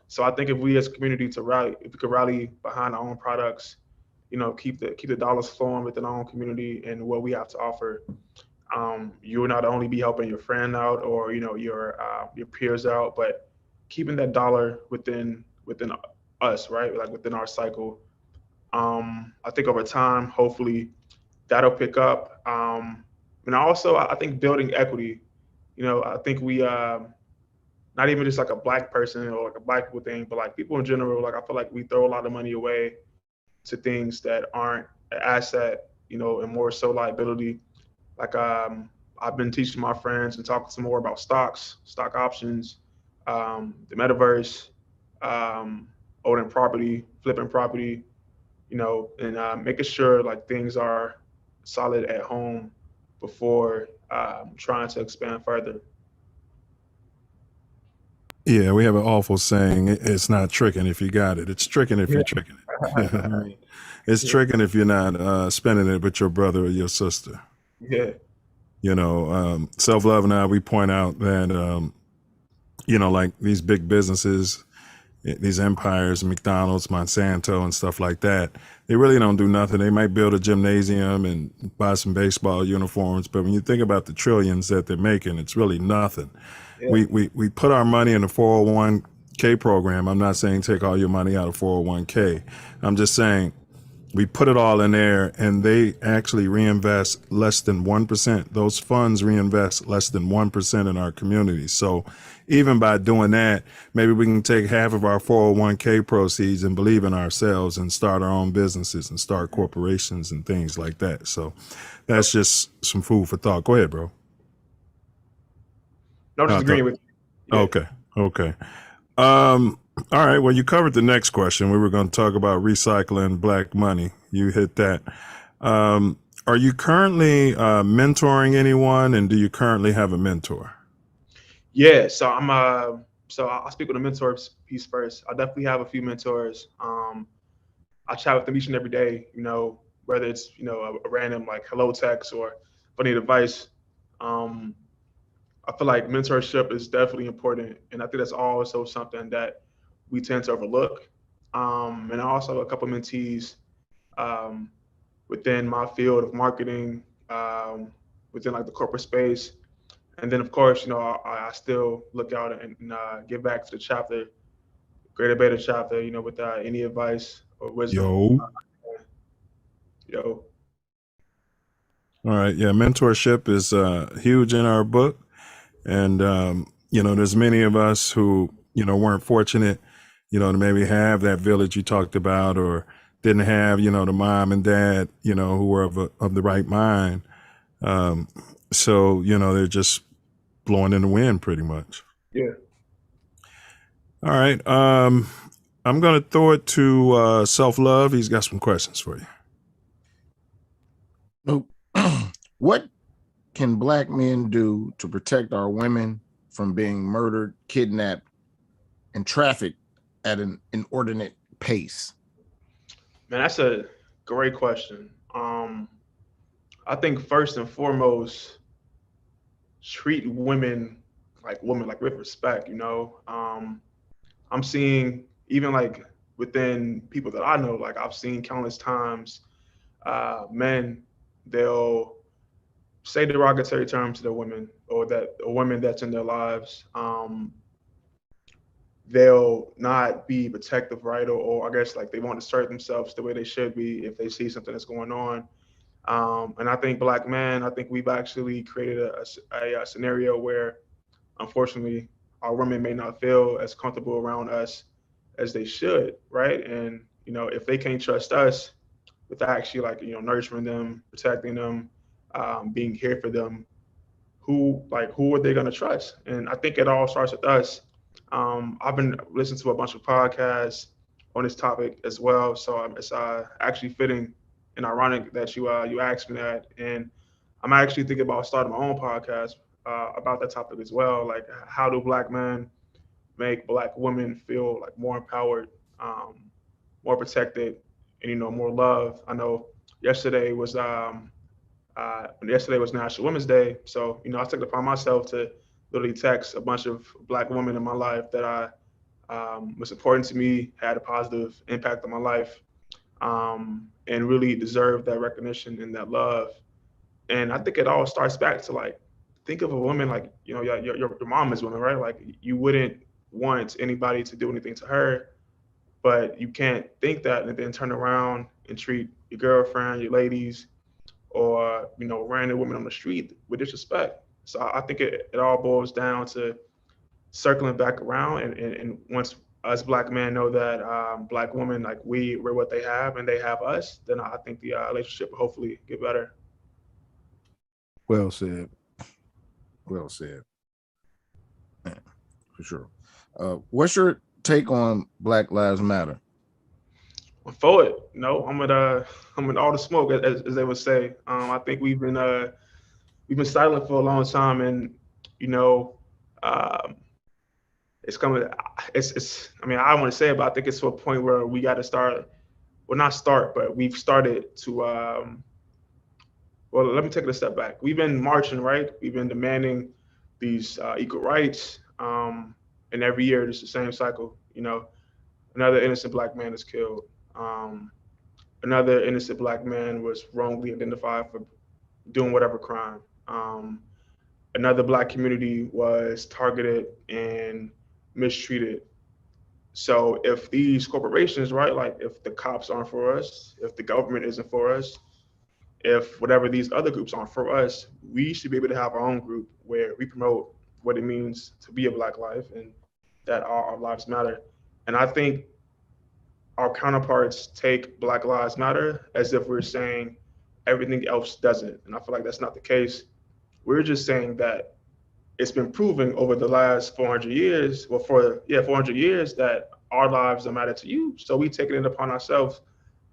So I think if we as a community if we could rally behind our own products, keep the dollars flowing within our own community and what we have to offer, you will not only be helping your friend out or your peers out, but keeping that dollar within us, right? Like within our cycle. I think over time, hopefully, that'll pick up. And also, I think building equity. I think we not even just like a Black person or like a Black people thing, but like people in general. Like I feel like we throw a lot of money away to things that aren't an asset, and more so liability. Like I've been teaching my friends and talking some more about stocks, stock options, the metaverse, owning property, flipping property, and making sure like things are solid at home before trying to expand further. Yeah, we have an awful saying. It's not tricking if you got it. It's tricking if you're tricking it. I mean, it's tricking if you're not spending it with your brother or your sister. Yeah. Self Love and I, we point out that, like these big businesses, these empires, McDonald's, Monsanto, and stuff like that, they really don't do nothing. They might build a gymnasium and buy some baseball uniforms, but when you think about the trillions that they're making, it's really nothing. Yeah. We put our money in the 401k program. I'm not saying take all your money out of 401k. I'm just saying we put it all in there, and they actually reinvest less than 1%. Those funds reinvest less than 1% in our communities. So even by doing that, maybe we can take half of our 401k proceeds and believe in ourselves and start our own businesses and start corporations and things like that. So that's just some food for thought. Go ahead, bro. No, just agreeing with you. Yeah. Okay. All right. Well, you covered the next question. We were going to talk about recycling black money. You hit that. Are you currently mentoring anyone, and do you currently have a mentor? Yeah, so I'll speak with the mentor piece first. I definitely have a few mentors. I chat with them each and every day, whether it's, a random like hello text or if I need advice. I feel like mentorship is definitely important. And I think that's also something that we tend to overlook. And I also have a couple mentees within my field of marketing, within like the corporate space. And then, of course, I still look out and give back to the chapter, Greater Beta chapter, with any advice or wisdom. Yo. All right. Yeah. Mentorship is huge in our book. And, there's many of us who, weren't fortunate, to maybe have that village you talked about, or didn't have, the mom and dad, who were of the right mind. So, they're just blowing in the wind pretty much. Yeah. All right. I'm going to throw it to Self Love. He's got some questions for you. What can black men do to protect our women from being murdered, kidnapped, and trafficked at an inordinate pace? Man, that's a great question. I think first and foremost, treat women like with respect. I'm seeing, even like within people that I know, like I've seen countless times, men, they'll say derogatory terms to their women, or that a woman that's in their lives. They'll not be protective, right? Or I guess like they won't assert themselves the way they should be if they see something that's going on. And I think black men, we've actually created a scenario where, unfortunately, our women may not feel as comfortable around us as they should, right? And if they can't trust us with actually like nurturing them, protecting them, being here for them, who are they going to trust? And I think it all starts with us. I've been listening to a bunch of podcasts on this topic as well, so it's actually fitting and ironic that you asked me that. And I'm actually thinking about starting my own podcast about that topic as well. Like, how do black men make black women feel like more empowered, more protected, and more loved? I know yesterday was National Women's Day, so I took it upon myself to literally text a bunch of black women in my life that was important to me, had a positive impact on my life, and really deserved that recognition and that love. And I think it all starts back to like, think of a woman like, your mom is woman, right? Like, you wouldn't want anybody to do anything to her, but you can't think that and then turn around and treat your girlfriend, your ladies, or random women on the street with disrespect. So I think it all boils down to circling back around, and once us black men know that black women, like we're what they have and they have us, then I think the relationship will hopefully get better. Well said. Well said. Yeah, for sure. What's your take on Black Lives Matter? For it, I'm with all the smoke, as they would say. I think we've been silent for a long time, and it's coming. It's. I mean, I don't want to say it, but I think it's to a point where we got to start. Well, not start, but we've started to. Well, let me take it a step back. We've been marching, right? We've been demanding these equal rights, and every year it's the same cycle. You know, another innocent black man is killed. Another innocent black man was wrongly identified for doing whatever crime. Another black community was targeted and mistreated. So if these corporations, right, like if the cops aren't for us, if the government isn't for us, if whatever these other groups aren't for us, we should be able to have our own group where we promote what it means to be a black life and that our lives matter. And I think our counterparts take Black Lives Matter as if we're saying everything else doesn't. And I feel like that's not the case. We're just saying that it's been proven over the last 400 years, 400 years that our lives don't matter to you. So we take it upon ourselves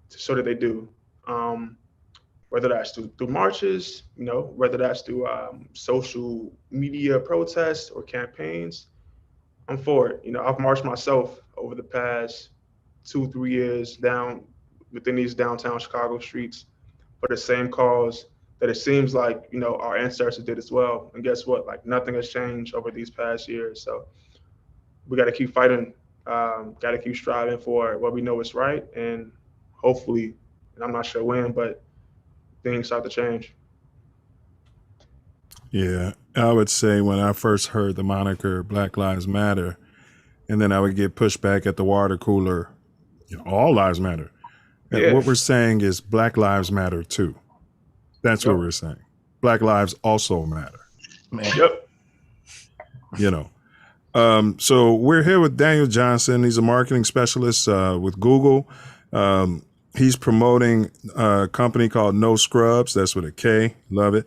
to show that they do. Whether that's through marches, you know, whether that's through social media protests or campaigns, I'm for it. You know, I've marched myself over the past 2-3 years down within these downtown Chicago streets for the same cause that it seems like, you know, our ancestors did as well. And guess what? Like nothing has changed over these past years. So we got to keep fighting, got to keep striving for what we know is right. And hopefully, and I'm not sure when, but things start to change. Yeah, I would say when I first heard the moniker Black Lives Matter, and then I would get pushed back at the water cooler, you know, all lives matter. Yeah. What we're saying is Black Lives Matter too. That's what we're saying. Black lives also matter. Man. Yep. You know. So we're here with Daniel Johnson. He's a marketing specialist with Google. He's promoting a company called No Scrubs. That's with a K. Love it.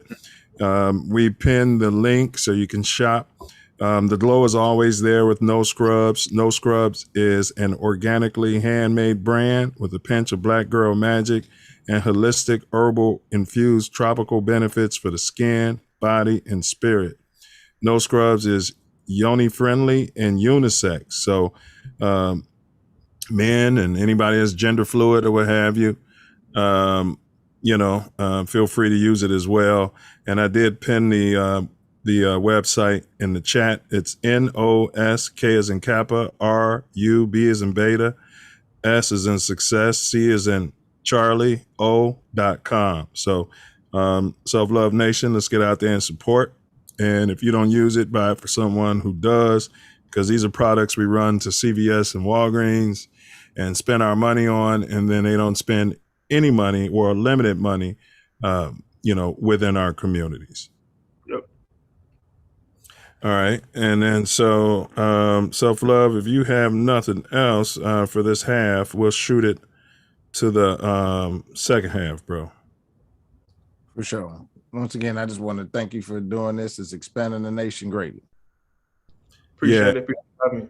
We pinned the link so you can shop. The glow is always there with No Scrubs. No Scrubs is an organically handmade brand with a pinch of black girl magic and holistic herbal infused tropical benefits for the skin, body, and spirit. No Scrubs is yoni friendly and unisex. So men and anybody that's gender fluid or what have you, feel free to use it as well. And I did pin the website in the chat. It's NOSK as in Kappa, RUB as in Beta, S as in Success, C as in Charlie, O.com. So Self Love Nation, let's get out there and support. And if you don't use it, buy it for someone who does, because these are products we run to CVS and Walgreens and spend our money on, and then they don't spend any money or limited money, within our communities. Yep. All right. And then so Self Love, if you have nothing else for this half, we'll shoot it to the second half, bro. For sure. Once again, I just want to thank you for doing this. It's expanding the nation greatly. Appreciate it. Appreciate having me.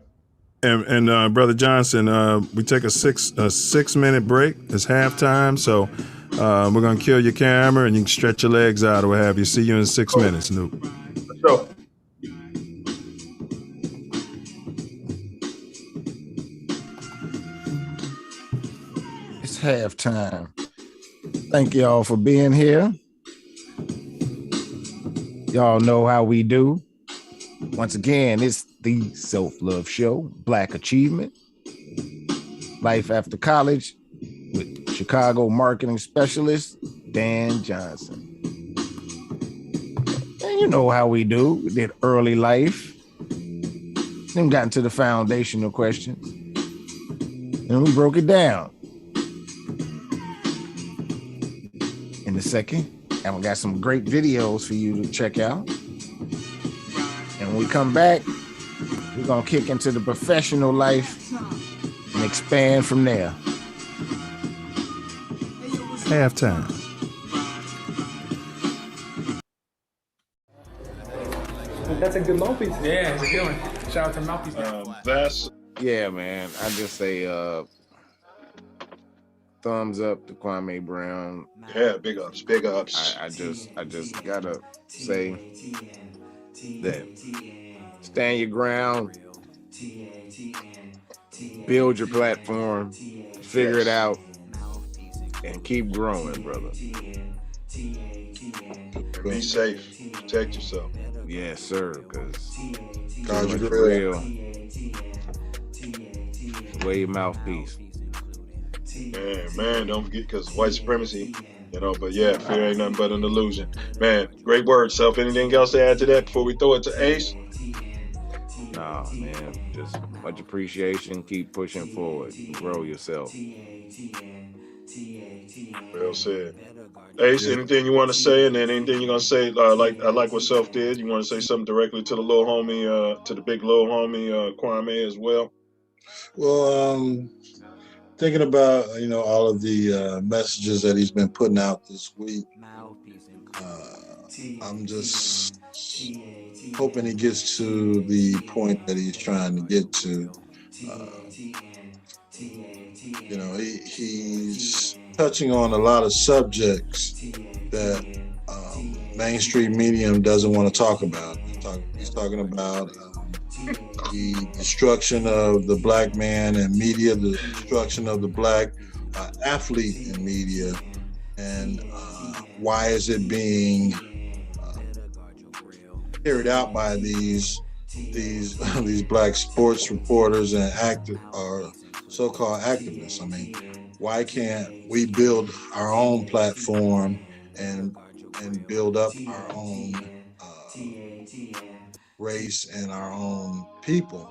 And Brother Johnson, we take a 6-minute break. It's halftime, so we're gonna kill your camera and you can stretch your legs out or what have you. See you in 6 minutes, Noop. Let's go. It's halftime. Thank y'all for being here. Y'all know how we do. Once again, it's the Self Love Show, Black Achievement, Life After College with Chicago marketing specialist Dan Johnson. And you know how we do. We did early life, then got into the foundational questions, and we broke it down. In the second, and we got some great videos for you to check out. And when we come back, we're going to kick into the professional life and expand from there. Halftime. That's a good mouthpiece. Yeah, it's a good one. Shout out to mouthpiece. Yeah, man. I just say thumbs up to Kwame Brown. Yeah, big ups, big ups. I just gotta say that stand your ground, Build your platform, figure it out, and keep growing, brother. Be safe. Protect yourself. Yes, sir, because Guard your much grill. real. Wear your mouthpiece. Man, don't forget, because white supremacy, but yeah, fear ain't nothing but an illusion. Man, great word, Self. Anything else to add to that before we throw it to Ace? Nah, man, just much appreciation. Keep pushing forward. Grow yourself. Well said. Ace, anything you want to say, and then anything you're gonna say? I like what Self did. You want to say something directly to the little homie, to the big little homie, Kwame as well? Well, thinking about all of the messages that he's been putting out this week, I'm just hoping he gets to the point that he's trying to get to. He's touching on a lot of subjects that mainstream medium doesn't want to talk about. He's talking about the destruction of the black man in media, the destruction of the black athlete in media, and why is it being carried out by these black sports reporters and so-called activists? I mean, why can't we build our own platform and build up our own race and our own people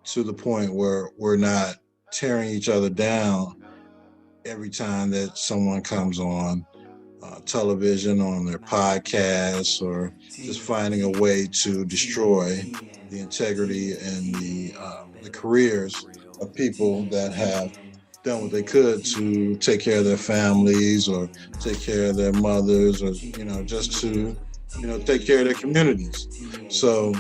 to the point where we're not tearing each other down every time that someone comes on television, on their podcasts, or just finding a way to destroy the integrity and the careers of people that have done what they could to take care of their families or take care of their mothers, or just to take care of their communities. So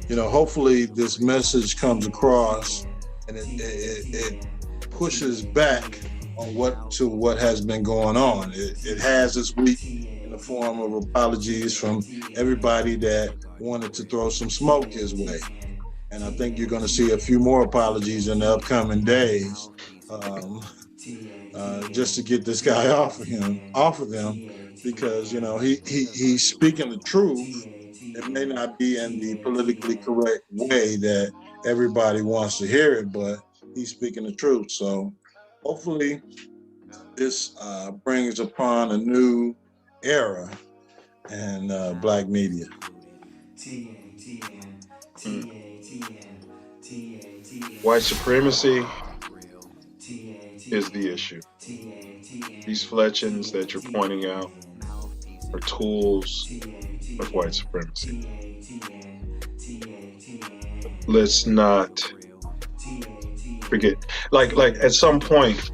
hopefully this message comes across and it pushes back on what has been going on. It has this week in the form of apologies from everybody that wanted to throw some smoke his way. And I think you're going to see a few more apologies in the upcoming days, just to get this guy off of them, because he's speaking the truth. It may not be in the politically correct way that everybody wants to hear it, but he's speaking the truth. So hopefully this brings upon a new era in black media. White supremacy is the issue. These fletchings that you're pointing out are tools of white supremacy. Let's not forget, like at some point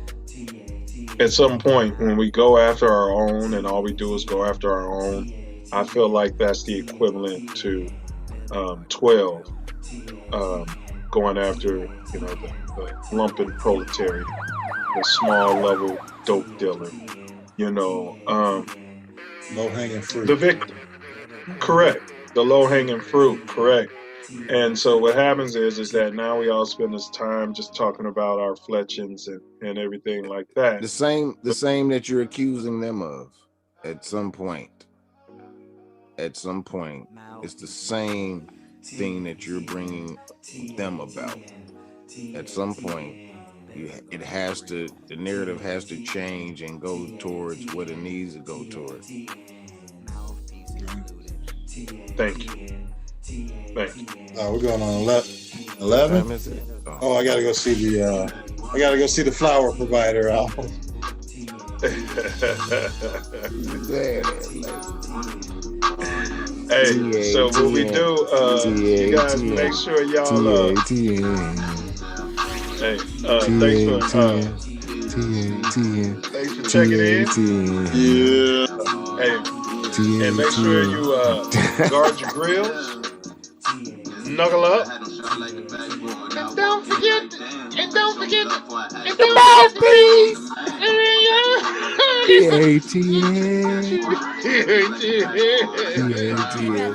when we go after our own and all we do is go after our own, I feel like that's the equivalent to 12 going after the lumpen proletariat, the small level dope dealer, low hanging fruit. The victim, correct. The low hanging fruit, correct. And so what happens is that now we all spend this time just talking about our fletchings and everything like that. The same that you're accusing them of at some point. At some point, it's the same thing that you're bringing them about. At some point, the narrative has to change and go towards what it needs to go towards. Thank you. We're going on 11. Oh, I gotta go see the flower provider album. Hey, so what we do, you guys make sure y'all thanks for checking in. Yeah. Hey, and make sure you guard your grills, knuckle up, and don't forget the mouthpiece.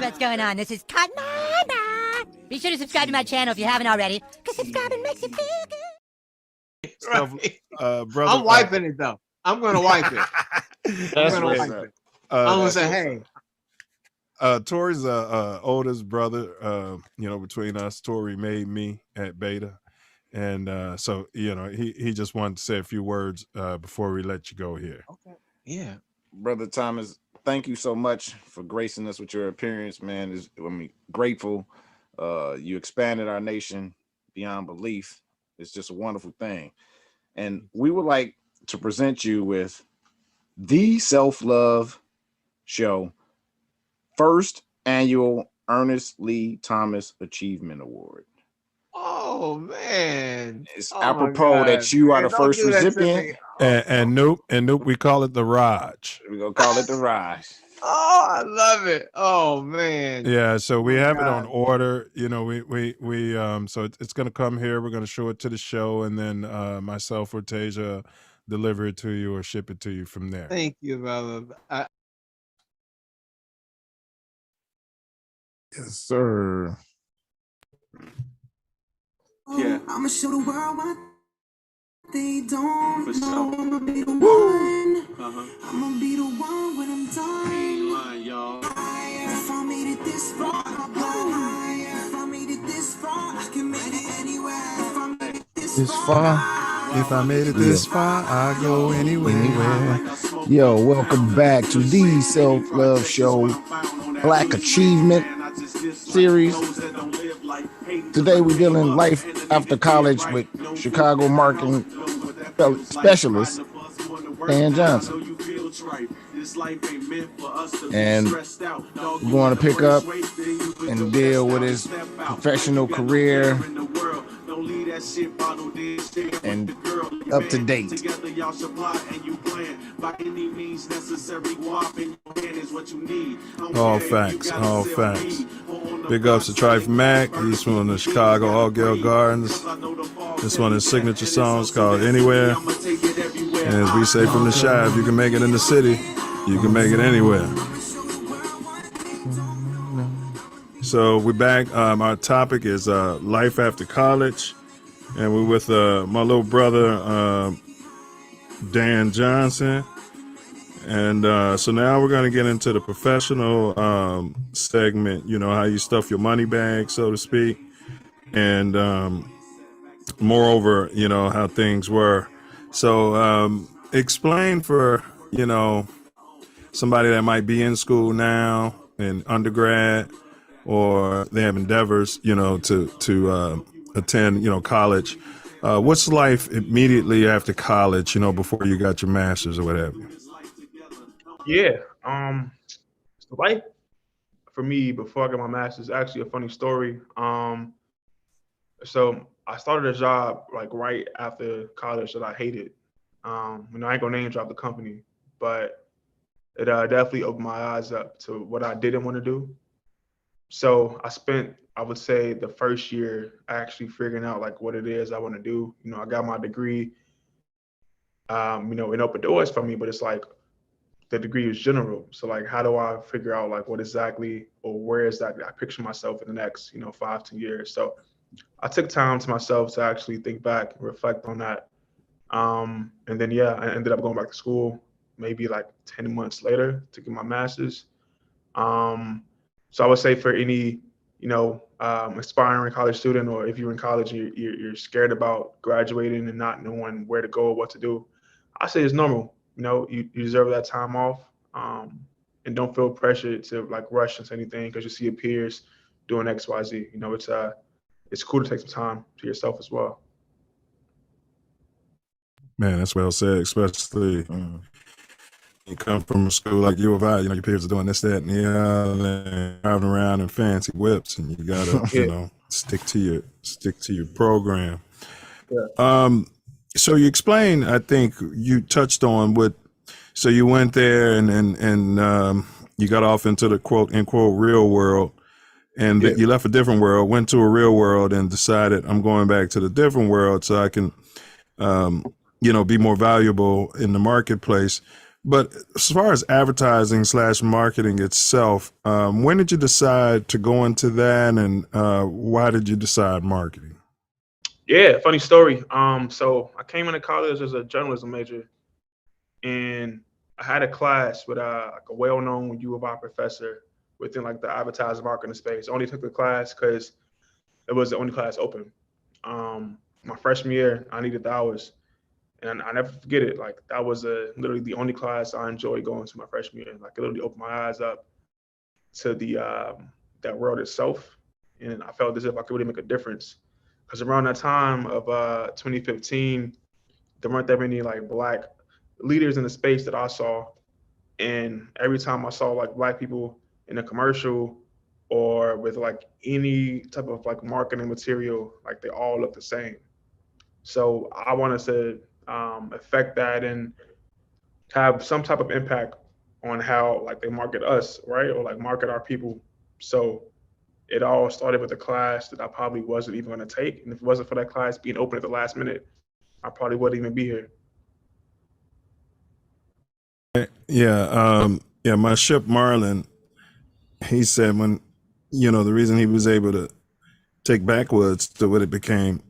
What's going on? This is Cotton. Be sure to subscribe to my channel if you haven't already, because subscribing makes you feel good. Brother, I'm wiping it though. I'm gonna wipe it. I'm gonna wipe it. I'm gonna say, hey. Tori's oldest brother. Between us, Tori made me at Beta, and so he just wanted to say a few words before we let you go here. Okay. Yeah. Brother Thomas, thank you so much for gracing us with your appearance, man. Grateful. You expanded our nation beyond belief. It's just a wonderful thing. And we would like to present you with the Self Luv Show first annual Ernest Lee Thomas Achievement Award. Oh man. It's Oh, apropos that you are the first recipient. And Nope, we call it the Raj. We're gonna call it the Raj. Oh, I love it. Oh man. Yeah, so we have it on order. So it's gonna come here. We're gonna show it to the show, and then myself or Tasia deliver it to you or ship it to you from there. Thank you, brother. Yes, sir. Yeah. I'ma show the world what they don't know. I'ma be the one. I'ma be the one when I'm done. If I made it this far, I'll go higher. If I made it this far, I can make it anywhere. If I made it this far. If I made it this far, I go anywhere. Yo, welcome back to the Self Luv Show Black Achievement Series. Today we're dealing life after college with Chicago marketing specialist Dan Johnson. And we're going to pick up and deal with his professional career and up to date. All facts. Big ups to Trife Mac. He's from the Chicago All-Girl Gardens. This one is signature songs called Anywhere. And as we say from the Shy, if you can make it in the city, you can make it anywhere. So we're back. Our topic is life after college. And we're with my little brother, Dan Johnson. And so now we're going to get into the professional segment, how you stuff your money bag, so to speak. And moreover, how things were. So explain for, somebody that might be in school now, in undergrad, or they have endeavors, to attend, college. What's life immediately after college, before you got your master's or whatever? Yeah. So life for me before I got my master's is actually a funny story. So I started a job like right after college that I hated. I ain't gonna name drop the company, but it definitely opened my eyes up to what I didn't want to do. So I spent, I would say, the first year actually figuring out like what it is I want to do. I got my degree. It opened doors for me, but it's like the degree is general. So like, how do I figure out like what exactly or where exactly I picture myself in the next, 5-10 years. So I took time to myself to actually think back and reflect on that. And then, I ended up going back to school maybe like 10 months later to get my master's. So I would say for any, aspiring college student, or if you're in college and you're scared about graduating and not knowing where to go or what to do, I say it's normal. You deserve that time off, and don't feel pressured to like rush into anything because you see your peers doing X, Y, Z. It's cool to take some time to yourself as well. Man, that's well said, especially you come from a school like U of I, your peers are doing this, that, and the other, and driving around in fancy whips, and you gotta, stick to your program. Yeah. So you explained, I think you touched on so you went there and you got off into the quote unquote real world, and you left a different world, went to a real world, and decided I'm going back to the different world so I can, be more valuable in the marketplace. But as far as advertising / marketing itself, when did you decide to go into that, and why did you decide marketing? Yeah, funny story. So I came into college as a journalism major, and I had a class with like a well-known U of I professor within like the advertising marketing space. I only took the class because it was the only class open. My freshman year, I needed the hours, and I never forget it. Like that was literally the only class I enjoyed going to my freshman year. Like it literally opened my eyes up to the that world itself, and I felt as if I could really make a difference. Because around that time of 2015, there weren't that many like black leaders in the space that I saw, and every time I saw like black people in a commercial or with like any type of like marketing material, like they all look the same. So I wanted to affect that and have some type of impact on how like they market us, right? Or like market our people. So it all started with a class that I probably wasn't even going to take. And if it wasn't for that class being open at the last minute, I probably wouldn't even be here. Yeah, my ship Marlin, he said when, the reason he was able to take backwoods to what it became,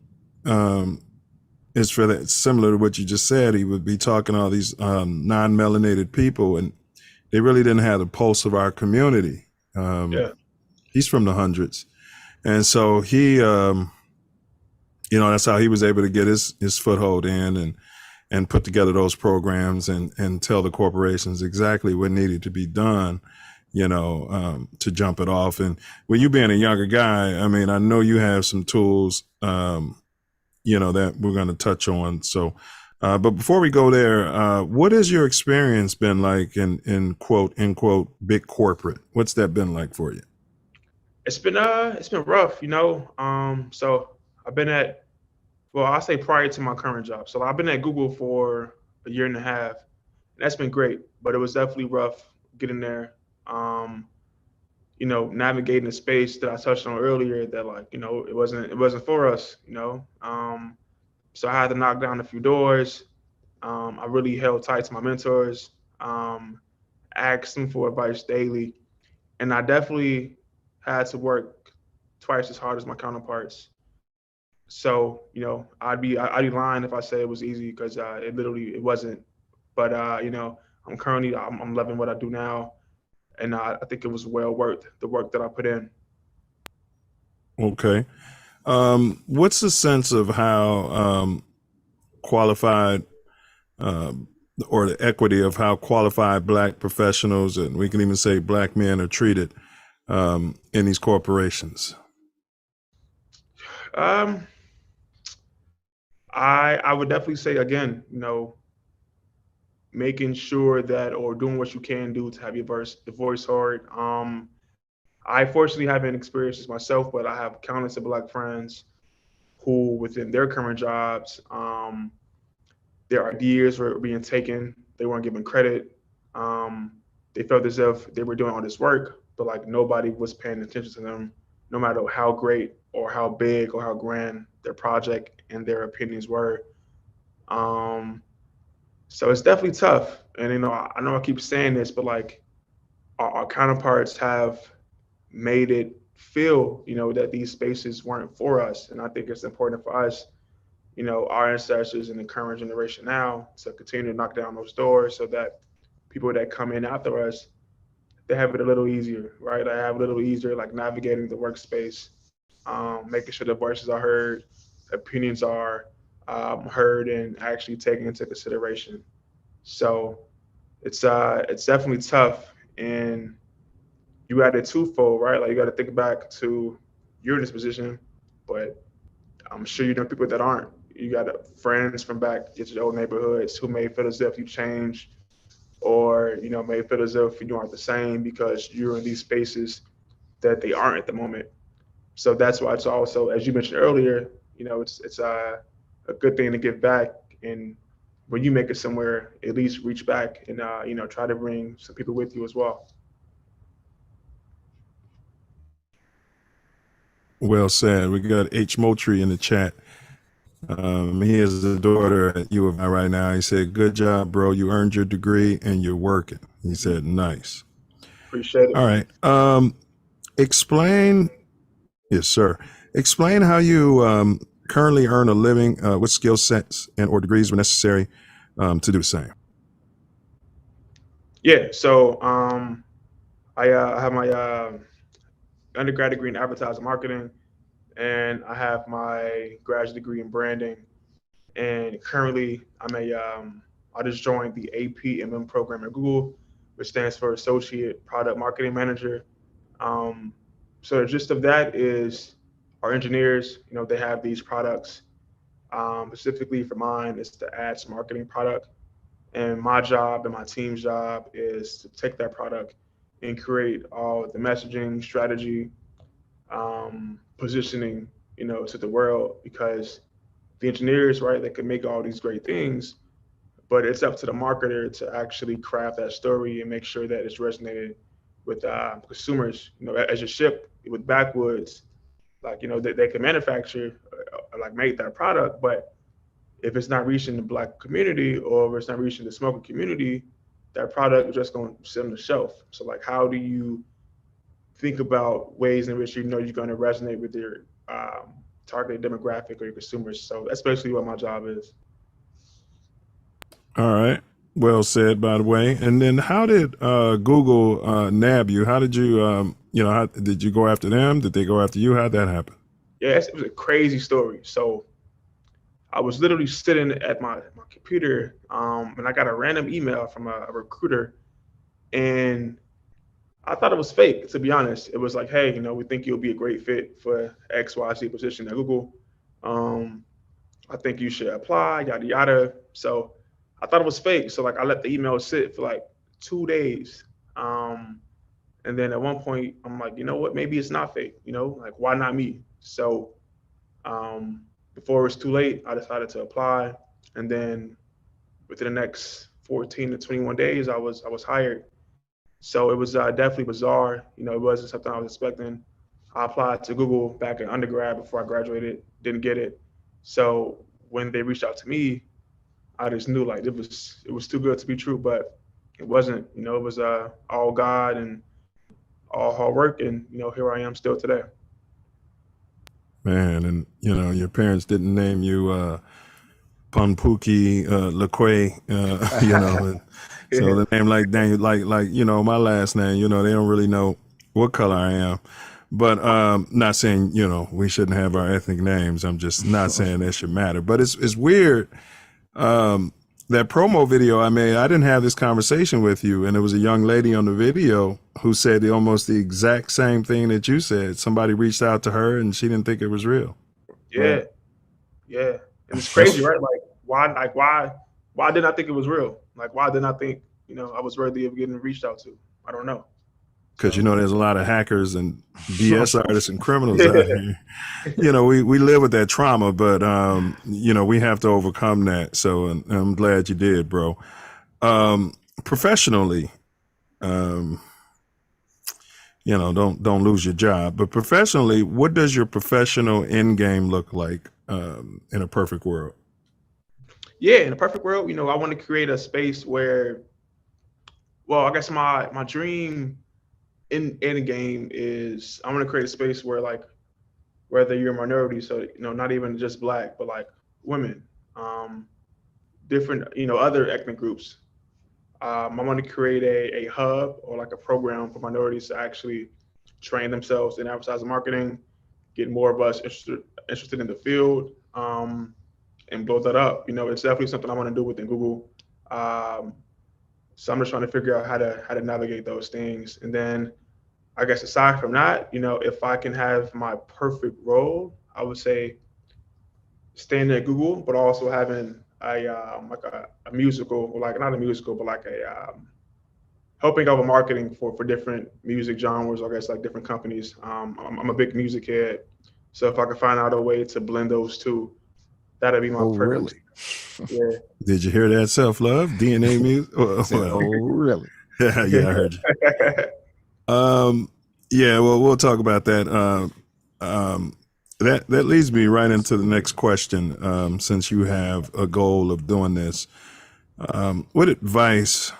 is for that, similar to what you just said. He would be talking to all these non-melanated people, and they really didn't have the pulse of our community. Yeah. He's from the hundreds. And so he, that's how he was able to get his foothold in and put together those programs and tell the corporations exactly what needed to be done, to jump it off. And with you being a younger guy, I mean, I know you have some tools, that we're going to touch on. So, but before we go there, what has your experience been like in quote, unquote, big corporate? What's that been like for you? It's been rough, So I've been I'll say prior to my current job. So I've been at Google for a year and a half. And that's been great, but it was definitely rough getting there. Navigating the space that I touched on earlier that like, it wasn't for us, So I had to knock down a few doors. I really held tight to my mentors, asked them for advice daily. And I definitely had to work twice as hard as my counterparts. So, I'd be lying if I say it was easy because it wasn't. But I'm loving what I do now, and I think it was well worth the work that I put in. Okay, what's the sense of how qualified or the equity of how qualified black professionals, and we can even say black men, are treated in these corporations? I would definitely say again, making sure that or doing what you can do to have your voice heard. I fortunately haven't experienced this myself, but I have countless of black friends who, within their current jobs, their ideas were being taken. They weren't given credit. They felt as if they were doing all this work, but like nobody was paying attention to them, no matter how great or how big or how grand their project and their opinions were. So it's definitely tough. And I know I keep saying this, but like our counterparts have made it feel, that these spaces weren't for us. And I think it's important for us, our ancestors and the current generation now to continue to knock down those doors so that people that come in after us, they have it a little easier, right? They have a little easier like navigating the workspace, making sure the voices are heard, opinions are heard and actually taken into consideration. So it's definitely tough, and you got it twofold, right? Like you got to think back to you're in this position, but I'm sure you know people that aren't. You got friends from back at your old neighborhoods who may feel as if you changed, or may feel as if you aren't the same because you're in these spaces that they aren't at the moment. So that's why it's also, as you mentioned earlier, it's a good thing to give back, and when you make it somewhere, at least reach back and try to bring some people with you as well. Well said. We got H. Moultrie in the chat. He has a daughter at U of I right now. He said, "Good job, bro. You earned your degree and you're working." He said, "Nice." Appreciate it. All right. Explain, yes, sir. Explain how you currently earn a living, what skill sets and or degrees were necessary to do the same. Yeah. So I have my undergrad degree in advertising marketing, and I have my graduate degree in branding. And currently, I just joined the APMM program at Google, which stands for Associate Product Marketing Manager. So the gist of that is our engineers, they have these products. Specifically for mine, it's the ads marketing product. And my job and my team's job is to take that product and create all the messaging, strategy, positioning, to the world, because the engineers, right, they can make all these great things, but it's up to the marketer to actually craft that story and make sure that it's resonated with consumers. As you ship with backwoods, like, they can manufacture, like make that product, but if it's not reaching the Black community or if it's not reaching the smoker community, that product is just going to sit on the shelf. So like, how do you think about ways in which you're going to resonate with your targeted demographic or your consumers? So that's basically what my job is. All right. Well said, by the way. And then how did Google nab you? How did you, how did you go after them? Did they go after you? How'd that happen? Yeah, it was a crazy story. So I was literally sitting at my computer, and I got a random email from a recruiter, and I thought it was fake, to be honest. It was like, hey, we think you'll be a great fit for XYZ position at Google. I think you should apply, yada, yada. So I thought it was fake. So like, I let the email sit for like 2 days. And then at one point I'm like, you know what, maybe it's not fake, like, why not me? So before it was too late, I decided to apply. And then within the next 14 to 21 days, I was hired. So it was definitely bizarre. It wasn't something I was expecting. I applied to Google back in undergrad before I graduated, didn't get it. So when they reached out to me, I just knew like it was too good to be true, but it wasn't. It was all God and all hard work, and here I am still today. Man, and your parents didn't name you Punpuki Laquay, and so the name like Daniel, like my last name, they don't really know what color I am. But not saying we shouldn't have our ethnic names. I'm just not saying that should matter. But it's weird. That promo video I made, I didn't have this conversation with you, and there was a young lady on the video who said almost the exact same thing that you said. Somebody reached out to her, and she didn't think it was real. Yeah, yeah. And it's crazy, right? Like, why didn't I think it was real? Like, why didn't I think I was worthy of getting reached out to? I don't know. Because there's a lot of hackers and BS artists and criminals out here. We live with that trauma, but we have to overcome that. So I'm glad you did, bro. Professionally, don't lose your job. But professionally, what does your professional end game look like in a perfect world? Yeah, in a perfect world, I want to create a space where, well, I guess my dream in the game is I want to create a space where, like, whether you're a minority, so not even just Black, but like women, different other ethnic groups. I want to create a hub or like a program for minorities to actually train themselves in advertising marketing, get more of us interested in the field, and blow that up. It's definitely something I want to do within Google. So I'm just trying to figure out how to navigate those things. And then I guess aside from that, if I can have my perfect role, I would say staying at Google, but also having a musical, or like not a musical, but like a helping out with marketing for different music genres, I guess, like different companies. I'm a big music head. So if I could find out a way to blend those two, that'd be my perfect. Really? Yeah. Did you hear that, Self Luv? DNA music? Really? Yeah, I heard you. Yeah, well, we'll talk about that. That leads me right into the next question. Since you have a goal of doing this, what advice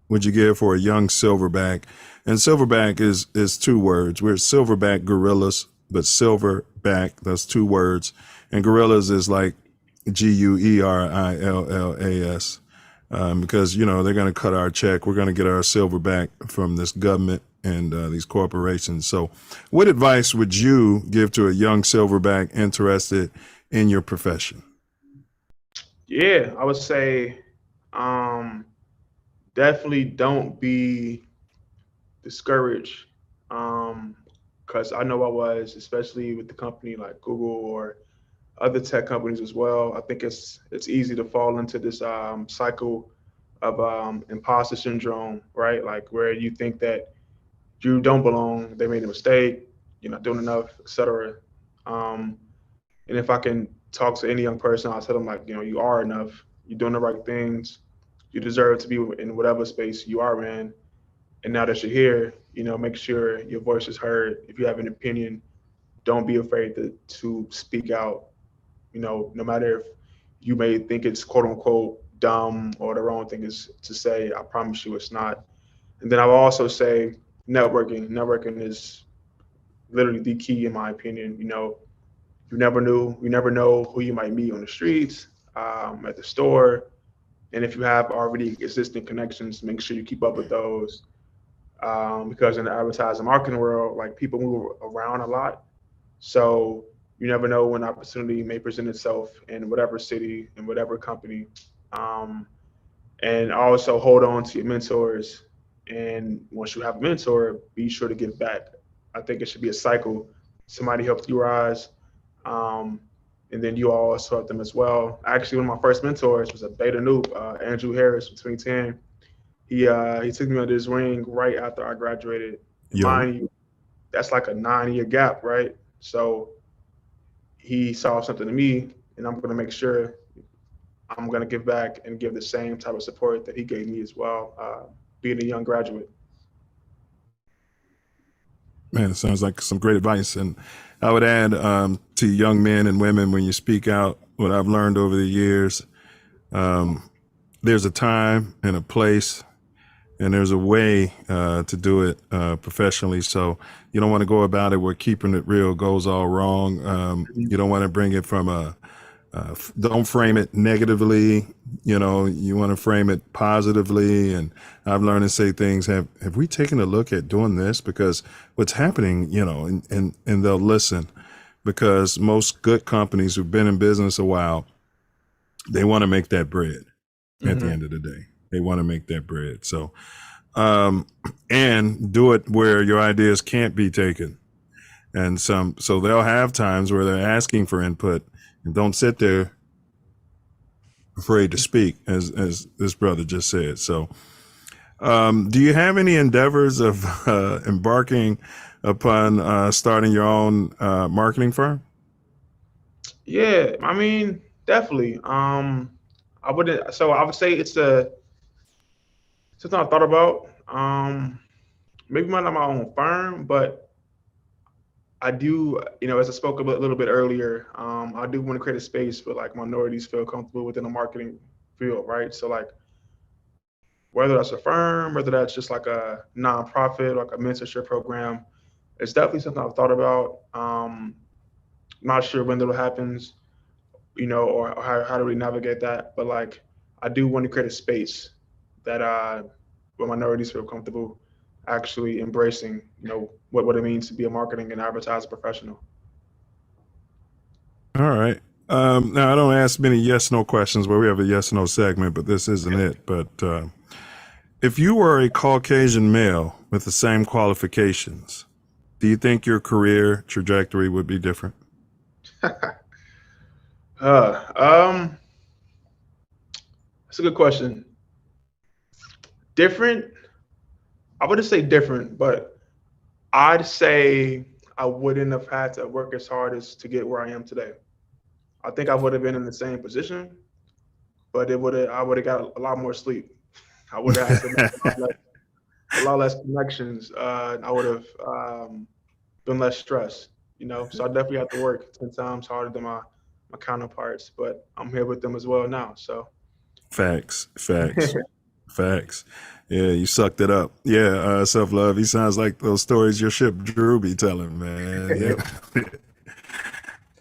would you give for a young silverback? And silverback is two words. We're silverback gorillas, but silverback, that's two words. And gorillas is like GUERILLAS. Because, you know, they're going to cut our check. We're going to get our silverback from this government and these corporations. So what advice would you give to a young silverback interested in your profession? Yeah, I would say definitely don't be discouraged. Because I know I was, especially with the company like Google or other tech companies as well. I think it's easy to fall into this cycle of imposter syndrome, right? Like where you think that you don't belong, they made a mistake, you're not doing enough, etc. Um, and if I can talk to any young person, I'll tell them like, you know, you are enough, you're doing the right things, you deserve to be in whatever space you are in. And now that you're here, you know, make sure your voice is heard. If you have an opinion, don't be afraid to speak out. You know, no matter if you may think it's quote unquote dumb or the wrong thing is to say, I promise you it's not. And then I will also say networking. Networking is literally the key in my opinion. You know, you never know who you might meet on the streets, at the store. And if you have already existing connections, make sure you keep up with those. Because in the advertising marketing world, like people move around a lot. So you never know when opportunity may present itself in whatever city, in whatever company. Um, and also hold on to your mentors. And once you have a mentor, be sure to give back. I think it should be a cycle. Somebody helped you rise, um, and then you also help them as well. Actually, one of my first mentors was a beta noob, Andrew Harris from 2010. He took me under his wing right after I graduated. And Yo. mind you, that's like a 9-year gap, right? So he saw something in me, and I'm going to make sure I'm going to give back and give the same type of support that he gave me as well, being a young graduate. Man, it sounds like some great advice. And I would add to young men and women, when you speak out, what I've learned over the years, there's a time and a place and there's a way to do it professionally. So you don't want to go about it where keeping it real goes all wrong. You don't want to bring it from don't frame it negatively. You know, you want to frame it positively. And I've learned to say things, have we taken a look at doing this? Because what's happening, you know, and they'll listen, because most good companies who've been in business a while, they want to make that bread at the end of the day. They want to make that bread. So, and do it where your ideas can't be taken. And so they'll have times where they're asking for input, and don't sit there afraid to speak, as this brother just said. So, do you have any endeavors of embarking upon starting your own marketing firm? Yeah, I mean, definitely. I would say it's something I thought about. Maybe not my own firm, but I do, you know, as I spoke a little bit earlier, I do want to create a space where like minorities feel comfortable within the marketing field, right? So like whether that's a firm, whether that's just like a nonprofit, like a mentorship program, it's definitely something I've thought about. Not sure when that'll happens, you know, or how do we navigate that? But like, I do want to create a space that where minorities feel comfortable actually embracing, you know, what it means to be a marketing and advertising professional. All right. Now, I don't ask many yes/no questions, where we have a yes/no segment, but this isn't it. But if you were a Caucasian male with the same qualifications, do you think your career trajectory would be different? That's a good question. Different? I wouldn't say different, but I'd say I wouldn't have had to work as hard as to get where I am today. I think I would have been in the same position, but I would have got a lot more sleep. I would have had to make a lot less connections. I would have been less stressed. So I definitely have to work 10 times harder than my counterparts, but I'm here with them as well now. So Facts. Facts. Yeah, you sucked it up. Yeah, Self Love. He sounds like those stories your ship Drew be telling, man. Yeah.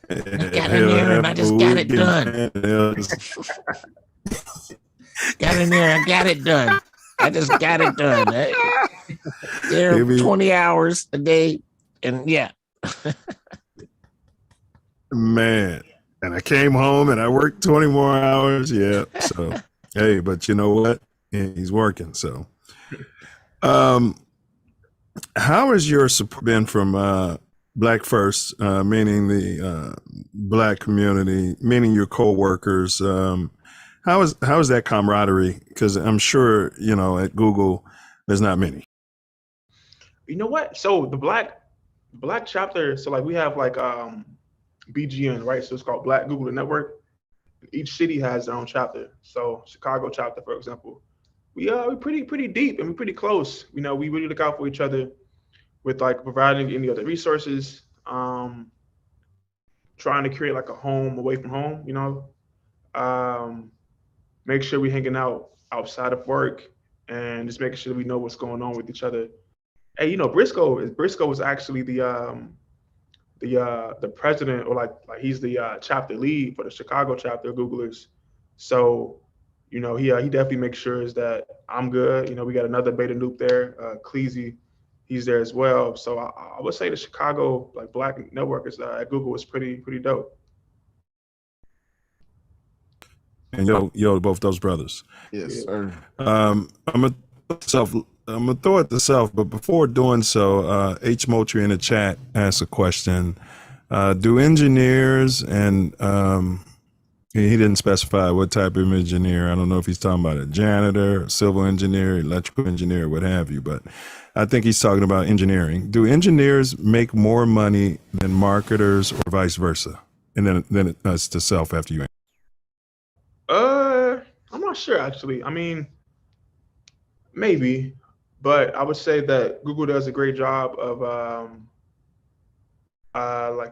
I got in there and I just got it done. Got in there, I got it done. I just got it done. There 20 hours a day, and yeah. Man, and I came home and I worked 20 more hours. Yeah. So, hey, but you know what? He's working. So, how has your support been from Black First, meaning the Black community, meaning your coworkers? How is that camaraderie? Because I'm sure, at Google, there's not many. You know what? So the Black chapter, so like we have like BGN, right? So it's called Black Google Network. Each city has their own chapter. So Chicago chapter, for example, we're pretty deep and we're pretty close. We really look out for each other with like providing any other resources, trying to create like a home away from home, make sure we're hanging out outside of work and just making sure we know what's going on with each other. Hey, Briscoe was actually the president, or like he's the chapter lead for the Chicago chapter of Googlers. So, he definitely makes sure that I'm good. We got another beta noob there, Cleasy, he's there as well. So I would say the Chicago Black network is at Google is pretty dope. And yo, both those brothers. Yes, sir. I'm gonna throw it to Self, but before doing so, H Moultrie in the chat asked a question. Do engineers and he didn't specify what type of engineer. I don't know if he's talking about a janitor, civil engineer, electrical engineer, what have you, but I think he's talking about engineering. Do engineers make more money than marketers or vice versa? And then it's to Self after you. I'm not sure actually. I mean, maybe, but I would say that Google does a great job of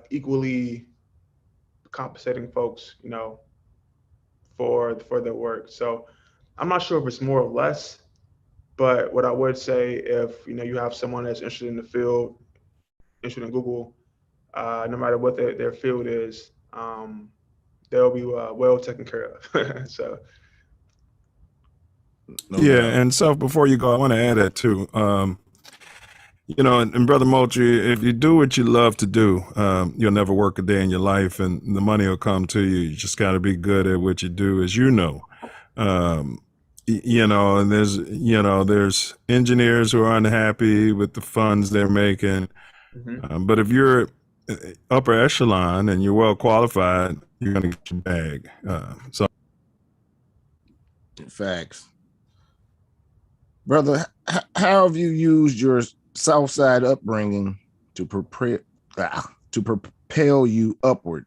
equally compensating folks, for their work. So I'm not sure if it's more or less, but what I would say, if you have someone that's interested in the field, interested in Google, no matter what their field is, they'll be well taken care of. So. Yeah, and Self, before you go, I want to add that too. And Brother Moultrie, if you do what you love to do, you'll never work a day in your life, and the money will come to you. You just got to be good at what you do, as you know. And there's engineers who are unhappy with the funds they're making. Mm-hmm. But if you're upper echelon and you're well qualified, you're going to get your bag. So, facts. Brother, how have you used your Southside upbringing to propel you upward?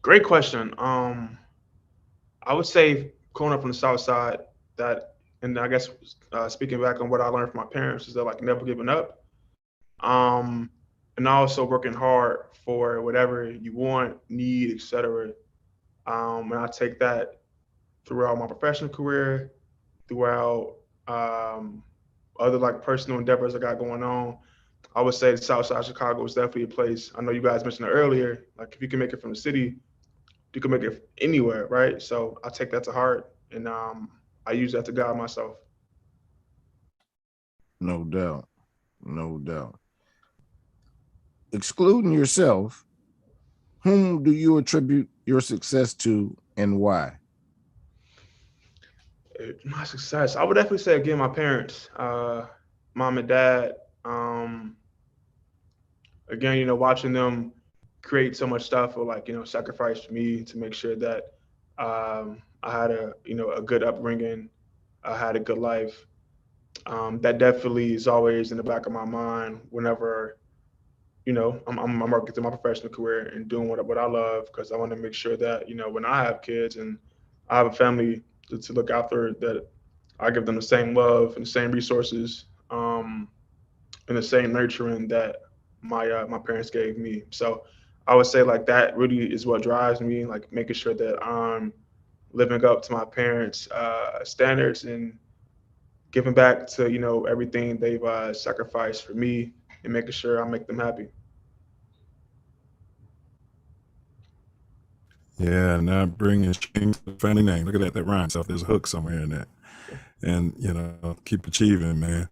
Great question. I would say growing up on the South Side, and I guess speaking back on what I learned from my parents, is that never giving up, and also working hard for whatever you want, need, etc. And I take that throughout my professional career, throughout other personal endeavors I got going on. I would say the South Side of Chicago is definitely a place. I know you guys mentioned it earlier. If you can make it from the city, you can make it anywhere, right? So I take that to heart, and I use that to guide myself. No doubt. Excluding yourself, whom do you attribute your success to and why? My success, I would definitely say, again, my parents, mom and dad. Again, watching them create so much stuff, or sacrifice for me to make sure that I had a good upbringing, I had a good life. That definitely is always in the back of my mind whenever I'm working through my professional career and doing what I love, because I want to make sure that when I have kids and I have a family to look after, that I give them the same love and the same resources, and the same nurturing that my parents gave me. So I would say like that really is what drives me, like making sure that I'm living up to my parents' standards and giving back to everything they've sacrificed for me and making sure I make them happy. Yeah, not bringing shame to the family name. Look at that rhymes off. There's a hook somewhere in that. And, keep achieving, man.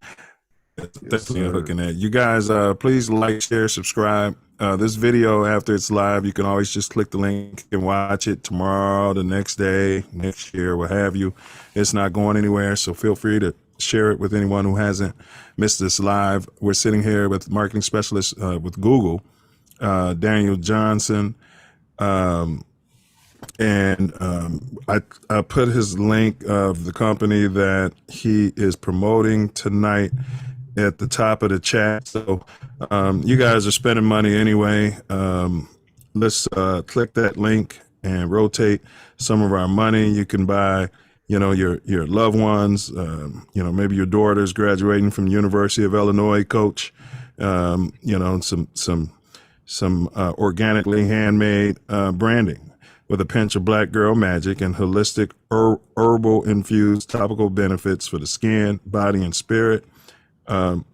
There's definitely a hook in that. You guys, please like, share, subscribe. This video, after it's live, you can always just click the link and watch it tomorrow, the next day, next year, what have you. It's not going anywhere, so feel free to share it with anyone who hasn't missed this live. We're sitting here with marketing specialist with Google, Daniel Johnson. And I put his link of the company that he is promoting tonight at the top of the chat. So you guys are spending money anyway. Let's click that link and rotate some of our money. You can buy, your loved ones, maybe your daughter's graduating from the University of Illinois, coach, some organically handmade branding with a pinch of black girl magic and holistic herbal infused topical benefits for the skin, body, and spirit. The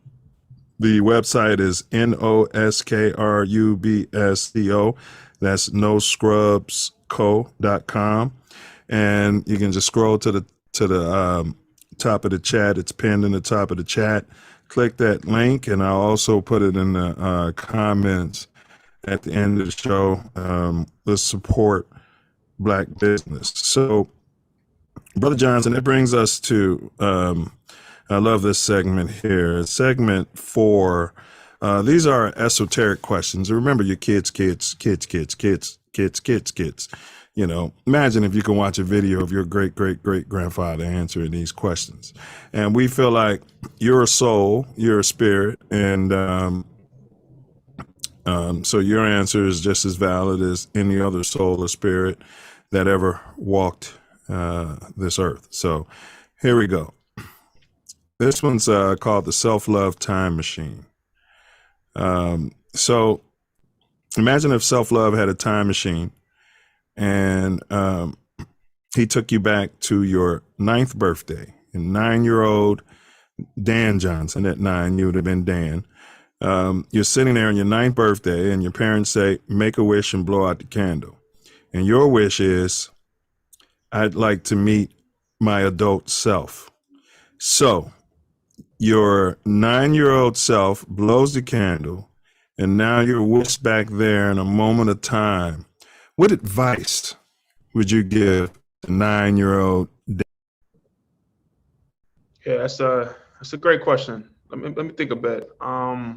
website is NOSKRUBSCO. That's noscrubsco.com. And you can just scroll to the top of the chat. It's pinned in the top of the chat. Click that link, and I'll also put it in the comments at the end of the show. Let's support Black business. So, Brother Johnson, it brings us to, I love this segment here. Segment 4. These are esoteric questions. Remember your kids. Imagine if you can watch a video of your great-great-great-grandfather answering these questions. And we feel like you're a soul, you're a spirit, and so your answer is just as valid as any other soul or spirit that ever walked this earth. So here we go. This one's called the Self Love Time Machine. So imagine if Self Love had a time machine and he took you back to your 9th birthday. And 9-year-old Dan Johnson, at 9, you would have been Dan. You're sitting there on your 9th birthday and your parents say, make a wish and blow out the candle. And your wish is, I'd like to meet my adult self. So your 9-year-old self blows the candle, and now you're whisked back there in a moment of time. What advice would you give a 9-year-old? Yeah, that's a great question. Let me think a bit. I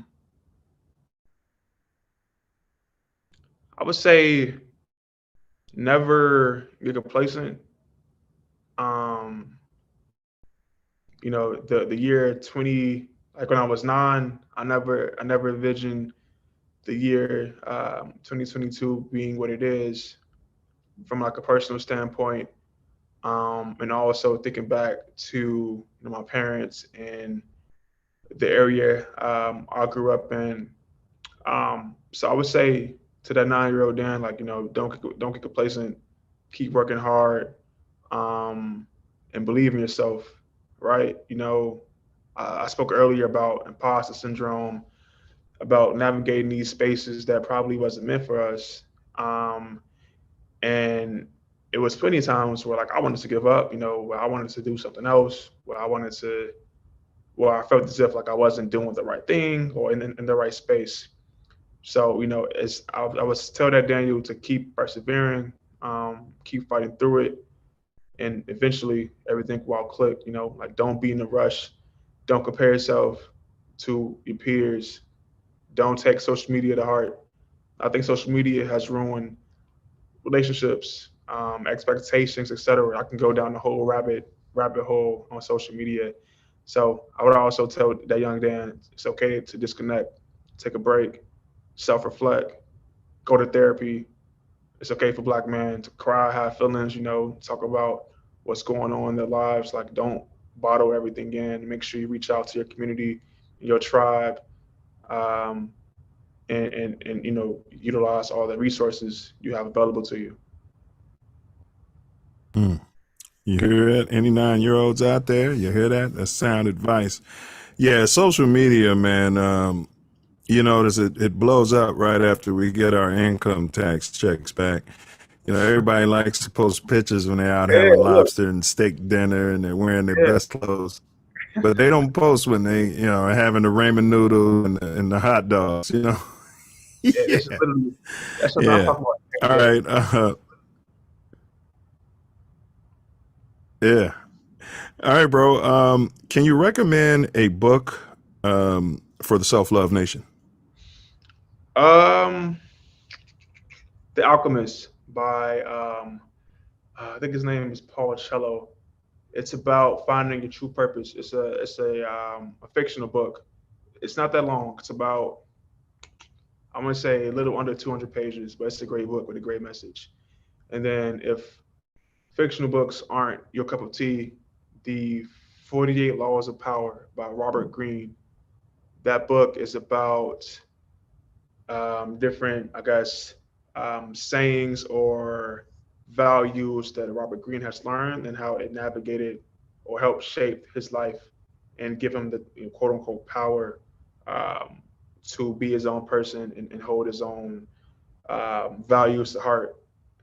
would say never get complacent. The year 20, like when I was 9, I never envisioned the year 2022 being what it is from like a personal standpoint. And also thinking back to my parents and the area I grew up in. So I would say to that 9-year-old Dan, like, don't get complacent, keep working hard, and believe in yourself, right? I spoke earlier about imposter syndrome, about navigating these spaces that probably wasn't meant for us. And it was plenty of times where like I wanted to give up, where I wanted to do something else, where I felt as if like I wasn't doing the right thing or in the right space. So, as I was tell that Daniel to keep persevering, keep fighting through it, and eventually everything will click. Like don't be in a rush, don't compare yourself to your peers, don't take social media to heart. I think social media has ruined relationships, expectations, etc. I can go down the whole rabbit hole on social media. So I would also tell that young Dan it's okay to disconnect, take a break, self-reflect, go to therapy. It's okay for Black men to cry, have feelings, talk about what's going on in their lives. Like don't bottle everything in. Make sure you reach out to your community, your tribe, and utilize all the resources you have available to you. You hear it? Any 9-year-olds out there? You hear that? That's sound advice. Yeah, social media, man. You notice it blows up right after we get our income tax checks back. Everybody likes to post pictures when they're out having lobster and steak dinner and they're wearing their best clothes. But they don't post when they, are having the ramen noodle and the hot dogs, Yeah, it's literally, that's what I'm Yeah. talking about. All right. Yeah. All right, bro. Can you recommend a book for the Self Love Nation? The Alchemist by I think his name is Paul Cello. It's about finding your true purpose. It's a fictional book. It's not that long. It's about, I'm gonna say, a little under 200 pages, but it's a great book with a great message. And then if fictional books aren't your cup of tea, the 48 Laws of Power by Robert Greene. That book is about different, I guess, sayings or values that Robert Greene has learned and how it navigated or helped shape his life and give him the quote unquote power to be his own person and hold his own values to heart.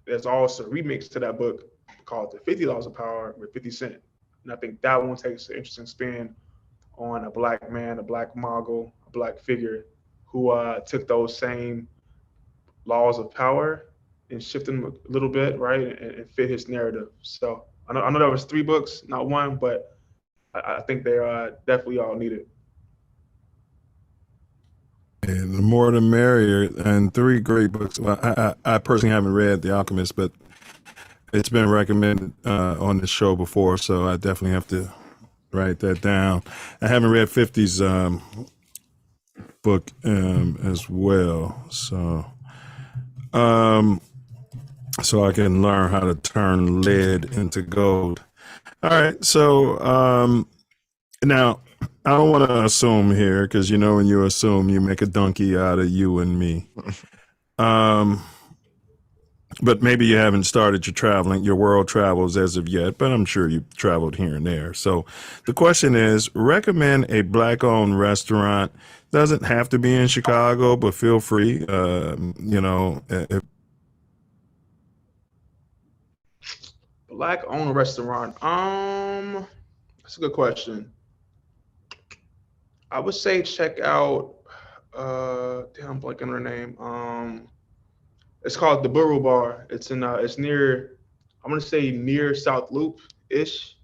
There's also a remix to that book called The 50 Laws of Power with 50 Cent. And I think that one takes an interesting spin on a black man, a black mogul, a black figure who took those same laws of power and shifted them a little bit, right, and fit his narrative. So I know there was 3 books, not one, but I think they are definitely all needed. And the more the merrier, and 3 great books. Well, I personally haven't read The Alchemist, but it's been recommended on this show before, so I definitely have to write that down. I haven't read 50's book as well, so I can learn how to turn lead into gold. All right, so now I don't want to assume here, because when you assume, you make a donkey out of you and me. But maybe you haven't started your world travels as of yet, but I'm sure you've traveled here and there. So the question is, recommend a black-owned restaurant. Doesn't have to be in Chicago, but feel free. Black-owned restaurant. That's a good question. I would say check out. I'm blanking on her name. It's called the Burro Bar. It's near, I'm gonna say near South Loop ish.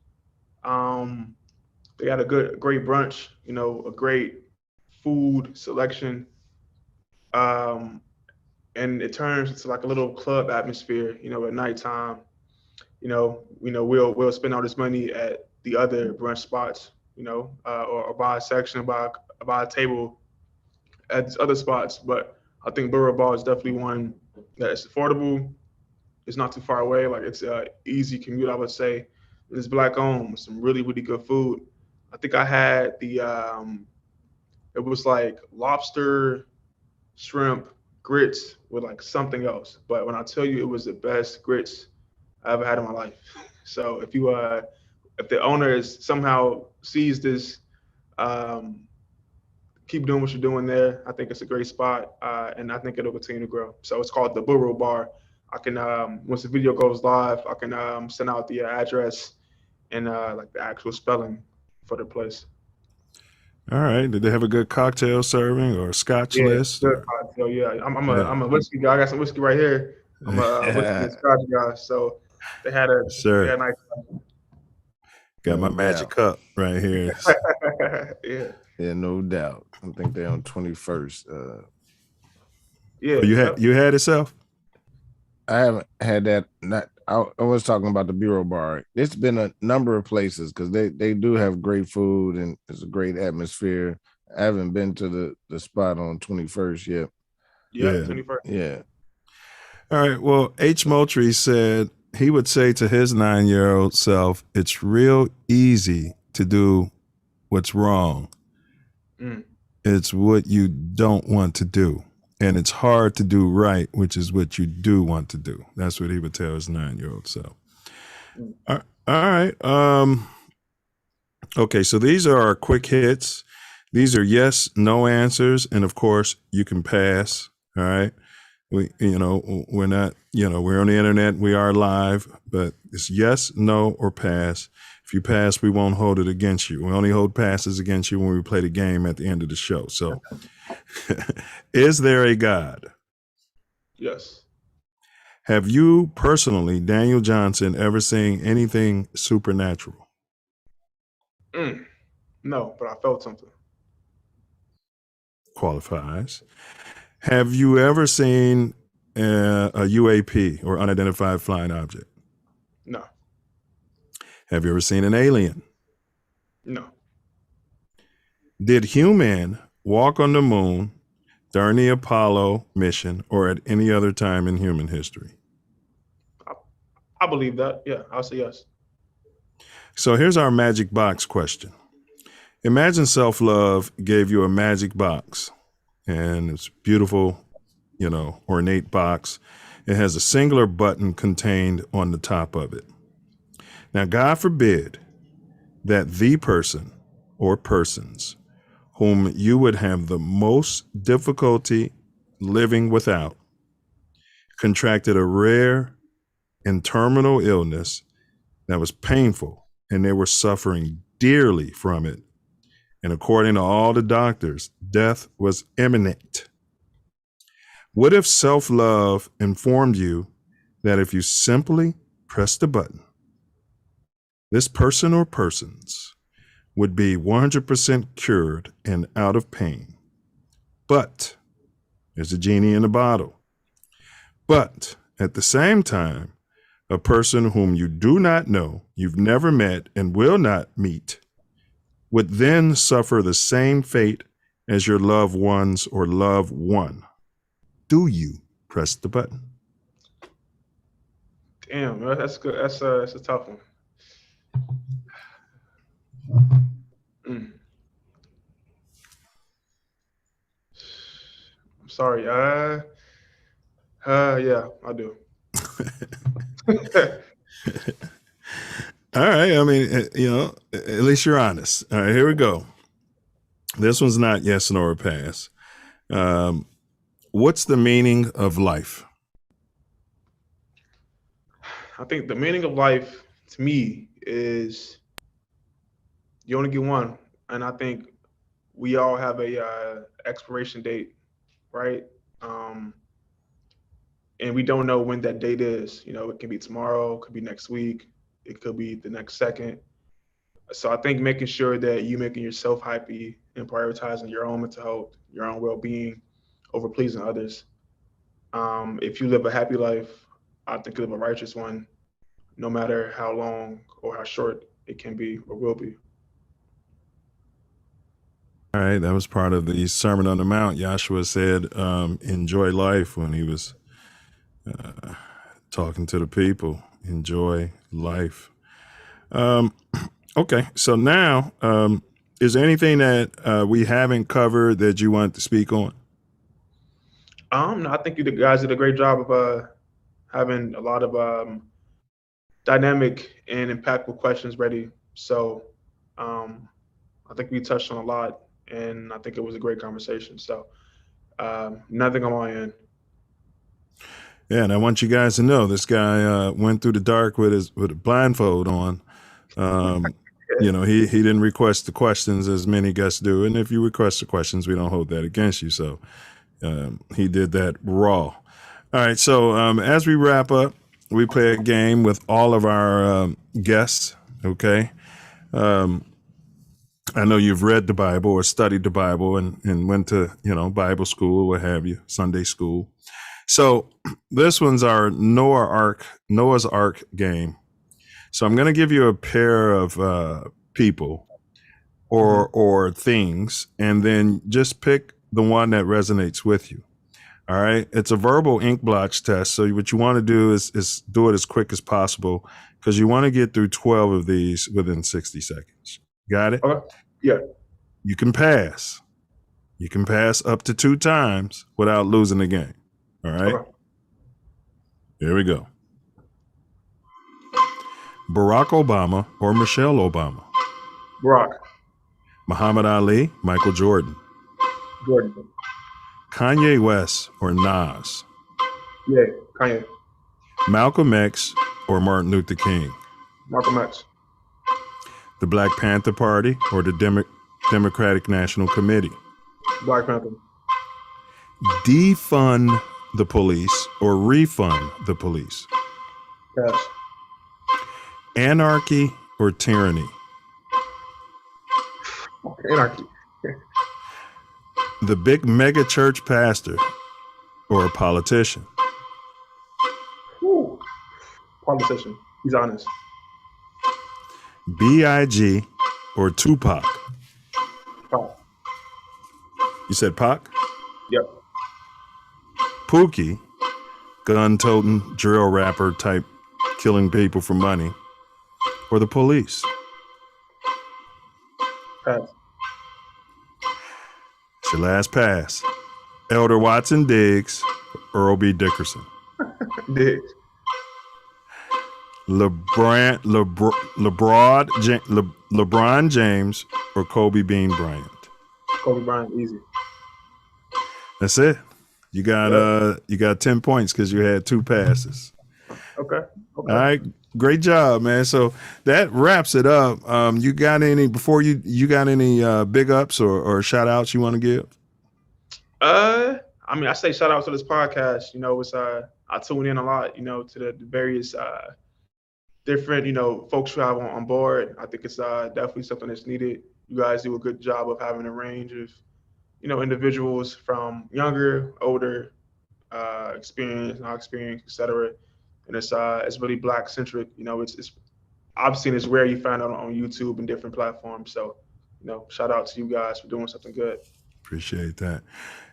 They got a great brunch. A great food selection. And it turns into like a little club atmosphere. At nighttime. We'll spend all this money at the other brunch spots. Or buy a section, buy a table at other spots. But I think Burro Bar is definitely one that's affordable. It's not too far away. Like, it's a easy commute, I would say. And it's black owned with some really, really good food. I think I had it was like lobster, shrimp, grits with like something else. But when I tell you, it was the best grits I ever had in my life. So if the owner is somehow sees this, keep doing what you're doing there. I think it's a great spot, and I think it'll continue to grow. So it's called the Burro Bar. I can, once the video goes live, I can send out the address and like the actual spelling for the place. All right. Did they have a good cocktail serving or a Scotch list? Good cocktail. Yeah, I'm a whiskey guy. I got some whiskey right here. I'm a whiskey and Scotch guy. So they had a nice. Got my magic cup right here. Yeah, no doubt. I think they're on 21st. Yeah. Oh, you had it, Self? I haven't had that. I was talking about the Bureau Bar. It's been a number of places because they do have great food and it's a great atmosphere. I haven't been to the spot on 21st yet. Yeah, 21st. Yeah. All right. Well, H. Moultrie said he would say to his 9-year-old self, it's real easy to do what's wrong. It's what you don't want to do. and it's hard to do right, which is what you do want to do. That's what he would tell his 9-year-old self. All right. Okay, so these are our quick hits. These are yes, no answers, and of course, you can pass. All right. We're not, we're on the internet, we are live, but it's yes, no, or pass. If you pass, we won't hold it against you. We only hold passes against you when we play the game at the end of the show. So, is there a God? Yes. Have you personally, Daniel Johnson, ever seen anything supernatural? No, but I felt something. Qualifies. Have you ever seen a UAP or unidentified flying object? No. Have you ever seen an alien? No. Did human walk on the moon during the Apollo mission or at any other time in human history? I believe that. Yeah, I'll say yes. So here's our magic box question. Imagine Self Love gave you a magic box, and it's beautiful, ornate box. It has a singular button contained on the top of it. Now, God forbid that the person or persons whom you would have the most difficulty living without contracted a rare and terminal illness that was painful, and they were suffering dearly from it. And according to all the doctors, death was imminent. What if self-love informed you that if you simply press the button, this person or persons would be 100% cured and out of pain? But there's a genie in the bottle. But at the same time, a person whom you do not know, you've never met, and will not meet, would then suffer the same fate as your loved ones or loved one. Do you press the button? Damn, that's good. That's a tough one. I'm sorry. Yeah, I do. All right. I mean, at least you're honest. All right, here we go. This one's not yes, no, or pass. What's the meaning of life? I think the meaning of life to me is you only get one. And I think we all have a expiration date, right? And we don't know when that date is. It can be tomorrow, it could be next week, it could be the next second. So I think making sure that you making yourself happy and prioritizing your own mental health, your own well-being over pleasing others. If you live a happy life, I think you live a righteous one, no matter how long or how short it can be or will be. All right, that was part of the Sermon on the Mount. Yahshua said, enjoy life when he was talking to the people. Enjoy life. Okay, so now, is there anything that we haven't covered that you want to speak on? No, I think you guys did a great job of having a lot of dynamic and impactful questions ready. So I think we touched on a lot, and I think it was a great conversation. So nothing on my end. Yeah, and I want you guys to know this guy went through the dark with a blindfold on. He didn't request the questions as many guests do, and if you request the questions, we don't hold that against you. So he did that raw. All right, so as we wrap up, we play a game with all of our guests. Okay, I know you've read the Bible or studied the Bible and went to Bible school, what have you, Sunday school. So this one's our Noah's Ark game. So I'm going to give you a pair of people or things, and then just pick the one that resonates with you. All right. It's a verbal ink blotch test. So what you want to do is do it as quick as possible, because you want to get through 12 of these within 60 seconds. Got it? Okay. Yeah. You can pass. You can pass up to 2 times without losing the game. All right? Okay. Here we go. Barack Obama or Michelle Obama? Barack. Muhammad Ali, Michael Jordan? Jordan. Kanye West or Nas? Yeah, Kanye. Malcolm X or Martin Luther King? Malcolm X. The Black Panther Party or the Democratic National Committee? Black Panther. Defund the police or refund the police? Pass. Anarchy or tyranny? Anarchy. The big mega church pastor or a politician? Woo. Politician. He's honest. B.I.G. or Tupac? Pac. You said Pac? Yep. Pookie, gun-toting, drill rapper type, killing people for money, or the police? Pass. It's your last pass. Elder Watson Diggs or Earl B. Dickerson? Diggs. LeBron James or Kobe Bean Bryant? Kobe Bryant, easy. That's it. You got 10 points because you had 2 passes. Okay. All right, great job, man. So that wraps it up. You got any big ups or shout outs you want to give? I mean, I say shout out to this podcast. You know, it's I tune in a lot. You know, to the various different folks who have on board. I think it's definitely something that's needed. You guys do a good job of having a range of individuals from younger, older, experience, not experienced, etc. And it's really Black centric. It's I've seen it's rare you find it on YouTube and different platforms. So, shout out to you guys for doing something good. Appreciate that.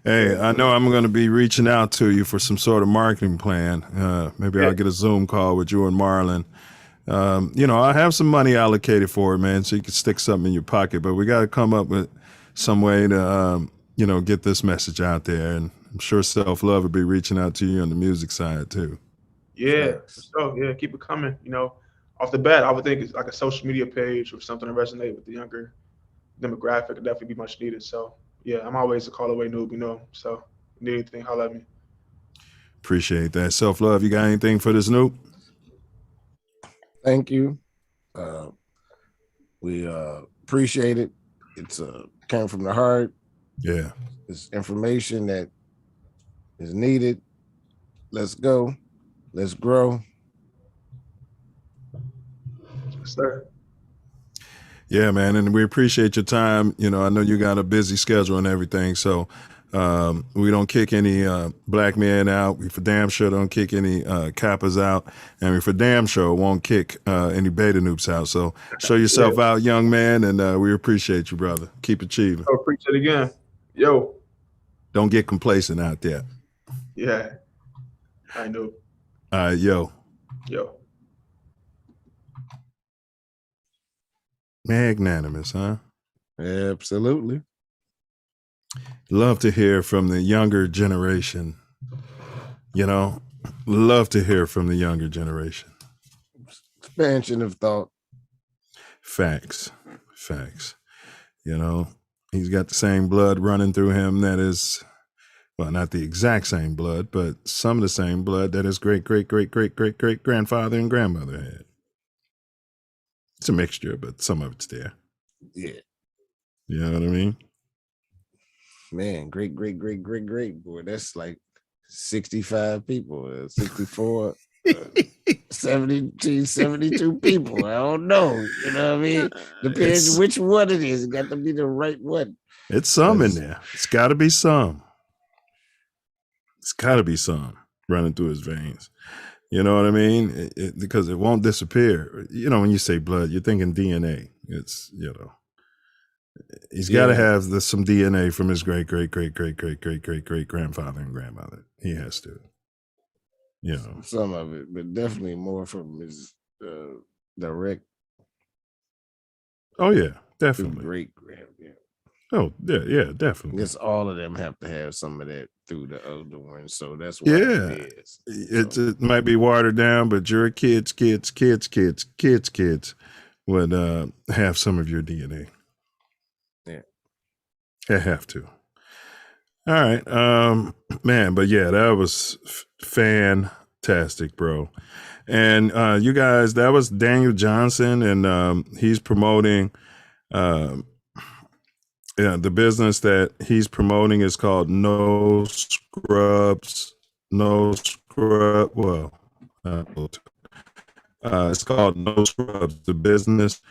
Hey, I know I'm going to be reaching out to you for some sort of marketing plan. Maybe I'll get a Zoom call with you and Marlon. I have some money allocated for it, man, so you can stick something in your pocket. But we got to come up with some way to, get this message out there. And I'm sure Self Love will be reaching out to you on the music side too. Yeah. So yeah, keep it coming. Off the bat, I would think it's like a social media page or something to resonate with the younger demographic would definitely be much needed. So yeah, I'm always a call away noob, So if you need anything, holler at me. Appreciate that. Self Love, you got anything for this noob? Thank you. We appreciate it. It's came from the heart. Yeah. It's information that is needed. Let's go. Let's grow. Yes, sir. Yeah, man, and we appreciate your time. I know you got a busy schedule and everything, so we don't kick any black men out. We for damn sure don't kick any Kappas out, and we for damn sure won't kick any beta noobs out. So show yourself out, young man, and we appreciate you, brother. Keep achieving. Oh, appreciate it again. Yo. Don't get complacent out there. Yeah. I know. All right, yo. Magnanimous, huh? Absolutely. Love to hear from the younger generation. Love to hear from the younger generation. Expansion of thought. Facts. He's got the same blood running through him that is, well, not the exact same blood, but some of the same blood that his great grandfather and grandmother had. It's a mixture, but some of it's there. Yeah. You know what I mean? Man, great. Boy, that's like 65 people, 64, 72 people. I don't know. You know what I mean? Depends which one it is. It got to be the right one. It's some in there. It's got to be some. It's got to be some running through his veins. You know what I mean? Because it won't disappear. When you say blood, you're thinking DNA. It's, he's got to have some DNA from his great grandfather and grandmother. He has to. Some of it, but definitely more from his direct. Oh yeah, definitely. Great grand. Yeah. Oh, yeah, definitely. Guess all of them have to have some of that through the other one, so that's why Yeah, it is. it might be watered down, but your kids would have some of your DNA. Yeah, they have to. All right, man, but yeah, that was fantastic, bro. And you guys, that was Daniel Johnson, and he's promoting. Yeah, the business that he's promoting is called No Scrubs. No Scrub. Well, it's called No Scrubs. The business.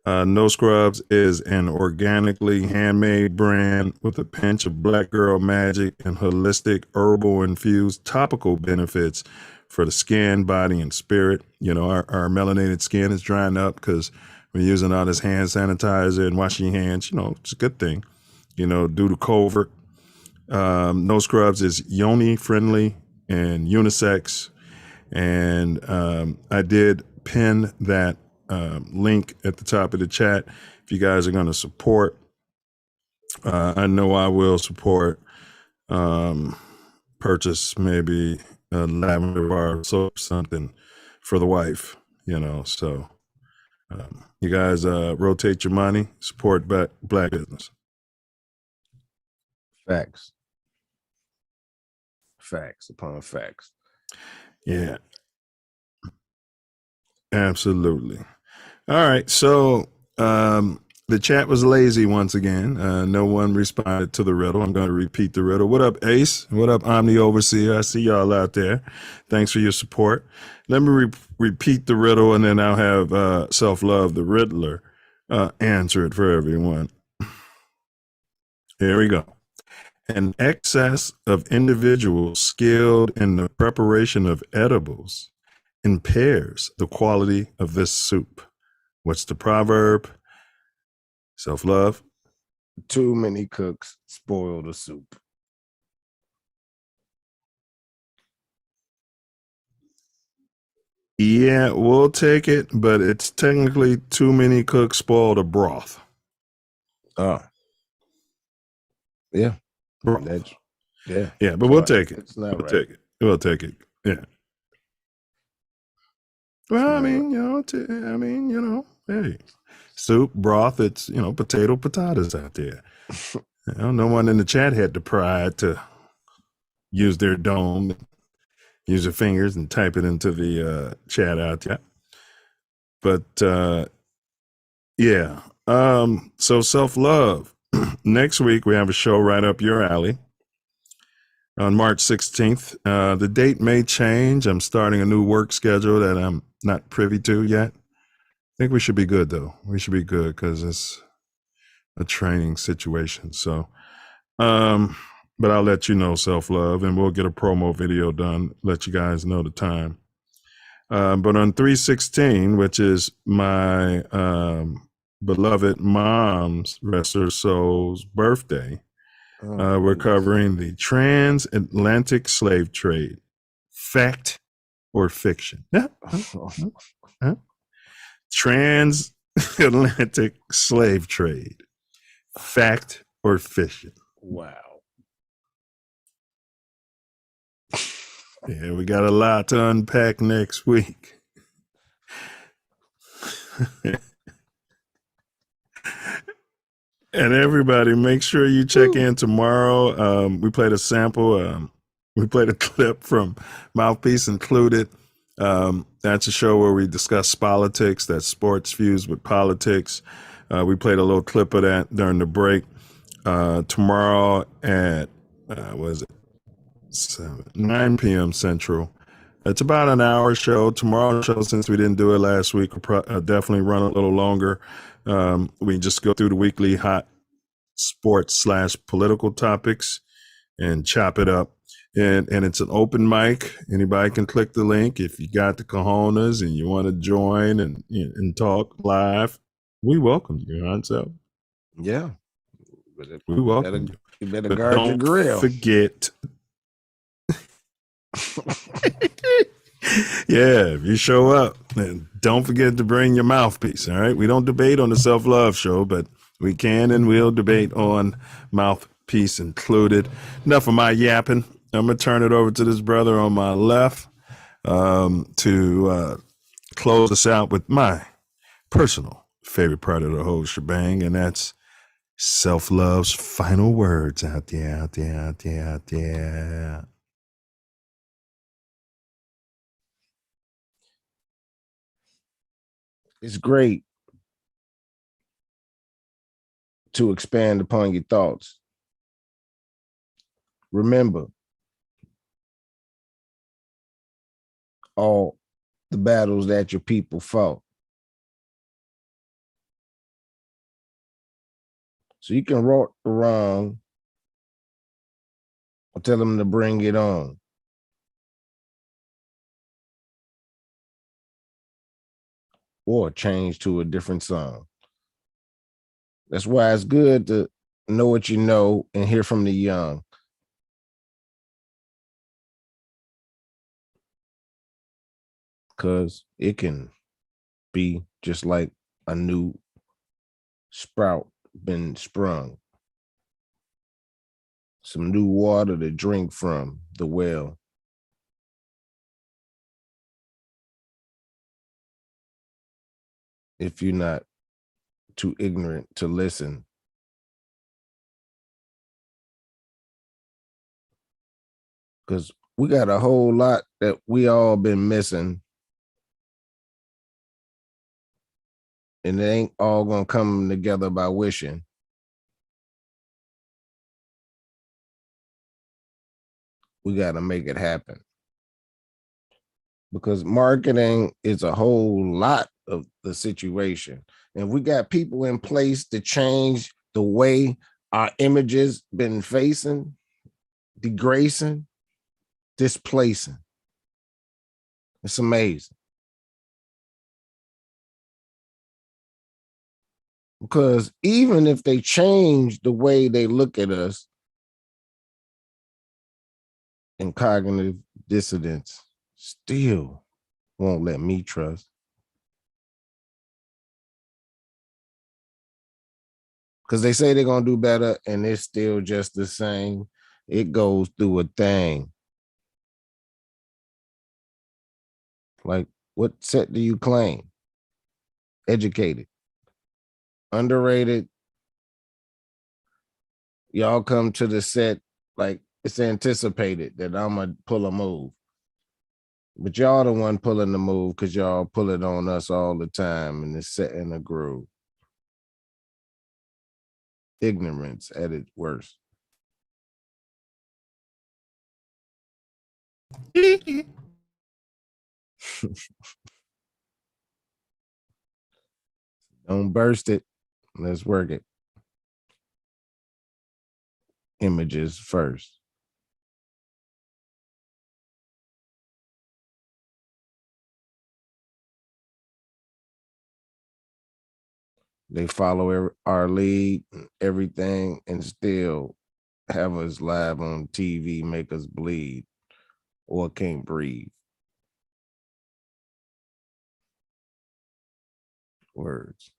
No Scrubs is an organically handmade brand with a pinch of black girl magic and holistic herbal infused topical benefits for the skin, body, and spirit. You know, our melanated skin is drying up because we're using all this hand sanitizer and washing your hands. You know, it's a good thing, you know, due to COVID. No Scrubs is yoni friendly and unisex. And I did pin that link at the top of the chat. If you guys are going to support, I know I will support, purchase maybe a lavender bar of soap, something for the wife, you know. So you guys rotate your money, support black business. Facts upon facts. Yeah, absolutely. All right, so the chat was lazy once again. No one responded to the riddle. I'm going to repeat the riddle. What up, Ace? What up, Omni Overseer? I see y'all out there. Thanks for your support. Let me repeat the riddle, and then I'll have Self Love, the Riddler, answer it for everyone. Here we go. An excess of individuals skilled in the preparation of edibles impairs the quality of this soup. What's the proverb? Self Love. Too many cooks spoil the soup. Yeah, we'll take it, but it's technically too many cooks spoil the broth. Oh. Yeah. Broth. Yeah, but we'll take it. It's not We'll right. take it. We'll take it. Yeah. Well, I mean, you know, hey, soup, broth, it's, you know, potatoes out there. You know, no one in the chat had the pride to use their dome, use their fingers and type it into the chat out there. But yeah. So Self Love. Next week we have a show right up your alley on March 16th. The date may change. I'm starting a new work schedule that I'm not privy to yet. I think we should be good though. We should be good because it's a training situation. So, but I'll let you know, Self Love, and we'll get a promo video done. Let you guys know the time. But on 3/16, which is my beloved mom's, rest her soul's birthday, we're covering the transatlantic slave trade. Fact or fiction? Transatlantic slave trade. Fact or fiction? Wow. Yeah, we got a lot to unpack next week. And everybody, make sure you check in tomorrow. We played a sample. We played a clip from Mouthpiece Included. That's a show where we discuss politics. That's sports fused with politics. We played a little clip of that during the break. Tomorrow at, 9 p.m. Central. It's about an hour show. Tomorrow's show, since we didn't do it last week, will definitely run a little longer. We just go through the weekly hot sports / political topics and chop it up. And it's an open mic. Anybody can click the link. If you got the cojones and you want to join and talk live, we welcome you, Hanso. Yeah. We welcome you. You better But guard your don't grill. forget. Yeah, if you show up, then don't forget to bring your mouthpiece. All right. We don't debate on the Self Love Show, but We can and will debate on mouthpiece included. Enough of my yapping. I'm going to turn it over to this brother on my left to close us out with my personal favorite part of the whole shebang, and that's Self Love's final words out there. It's great to expand upon your thoughts. Remember, all the battles that your people fought. So you can walk around or tell them to bring it on. Or change to a different song. That's why it's good to know what you know and hear from the young. Because it can be just like a new sprout been sprung. Some new water to drink from the well. If you're not too ignorant to listen. Because we got a whole lot that we all been missing. And it ain't all gonna come together by wishing. We gotta make it happen. Because marketing is a whole lot of the situation. And we got people in place to change the way our images been facing, degrading, displacing. It's amazing. Because even if they change the way they look at us in cognitive dissonance, still won't let me trust. Because they say they're going to do better and it's still just the same. It goes through a thing. Like, what set do you claim? Educated. Underrated. Y'all come to the set like it's anticipated that I'm going to pull a move. But y'all the one pulling the move because y'all pull it on us all the time and it's setting a groove. Ignorance at its worst. Don't burst it. Let's work it. Images first. They follow our lead, everything, and still have us live on TV, make us bleed or can't breathe. Words.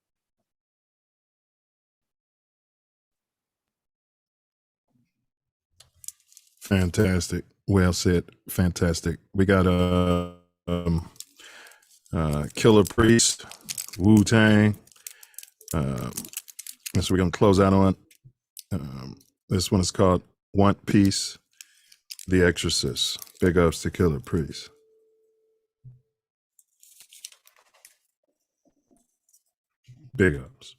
Fantastic. Well said. Fantastic. We got Killer Priest, Wu-Tang. So we're going to close out on. This one is called One Piece, The Exorcist. Big ups to Killer Priest. Big ups.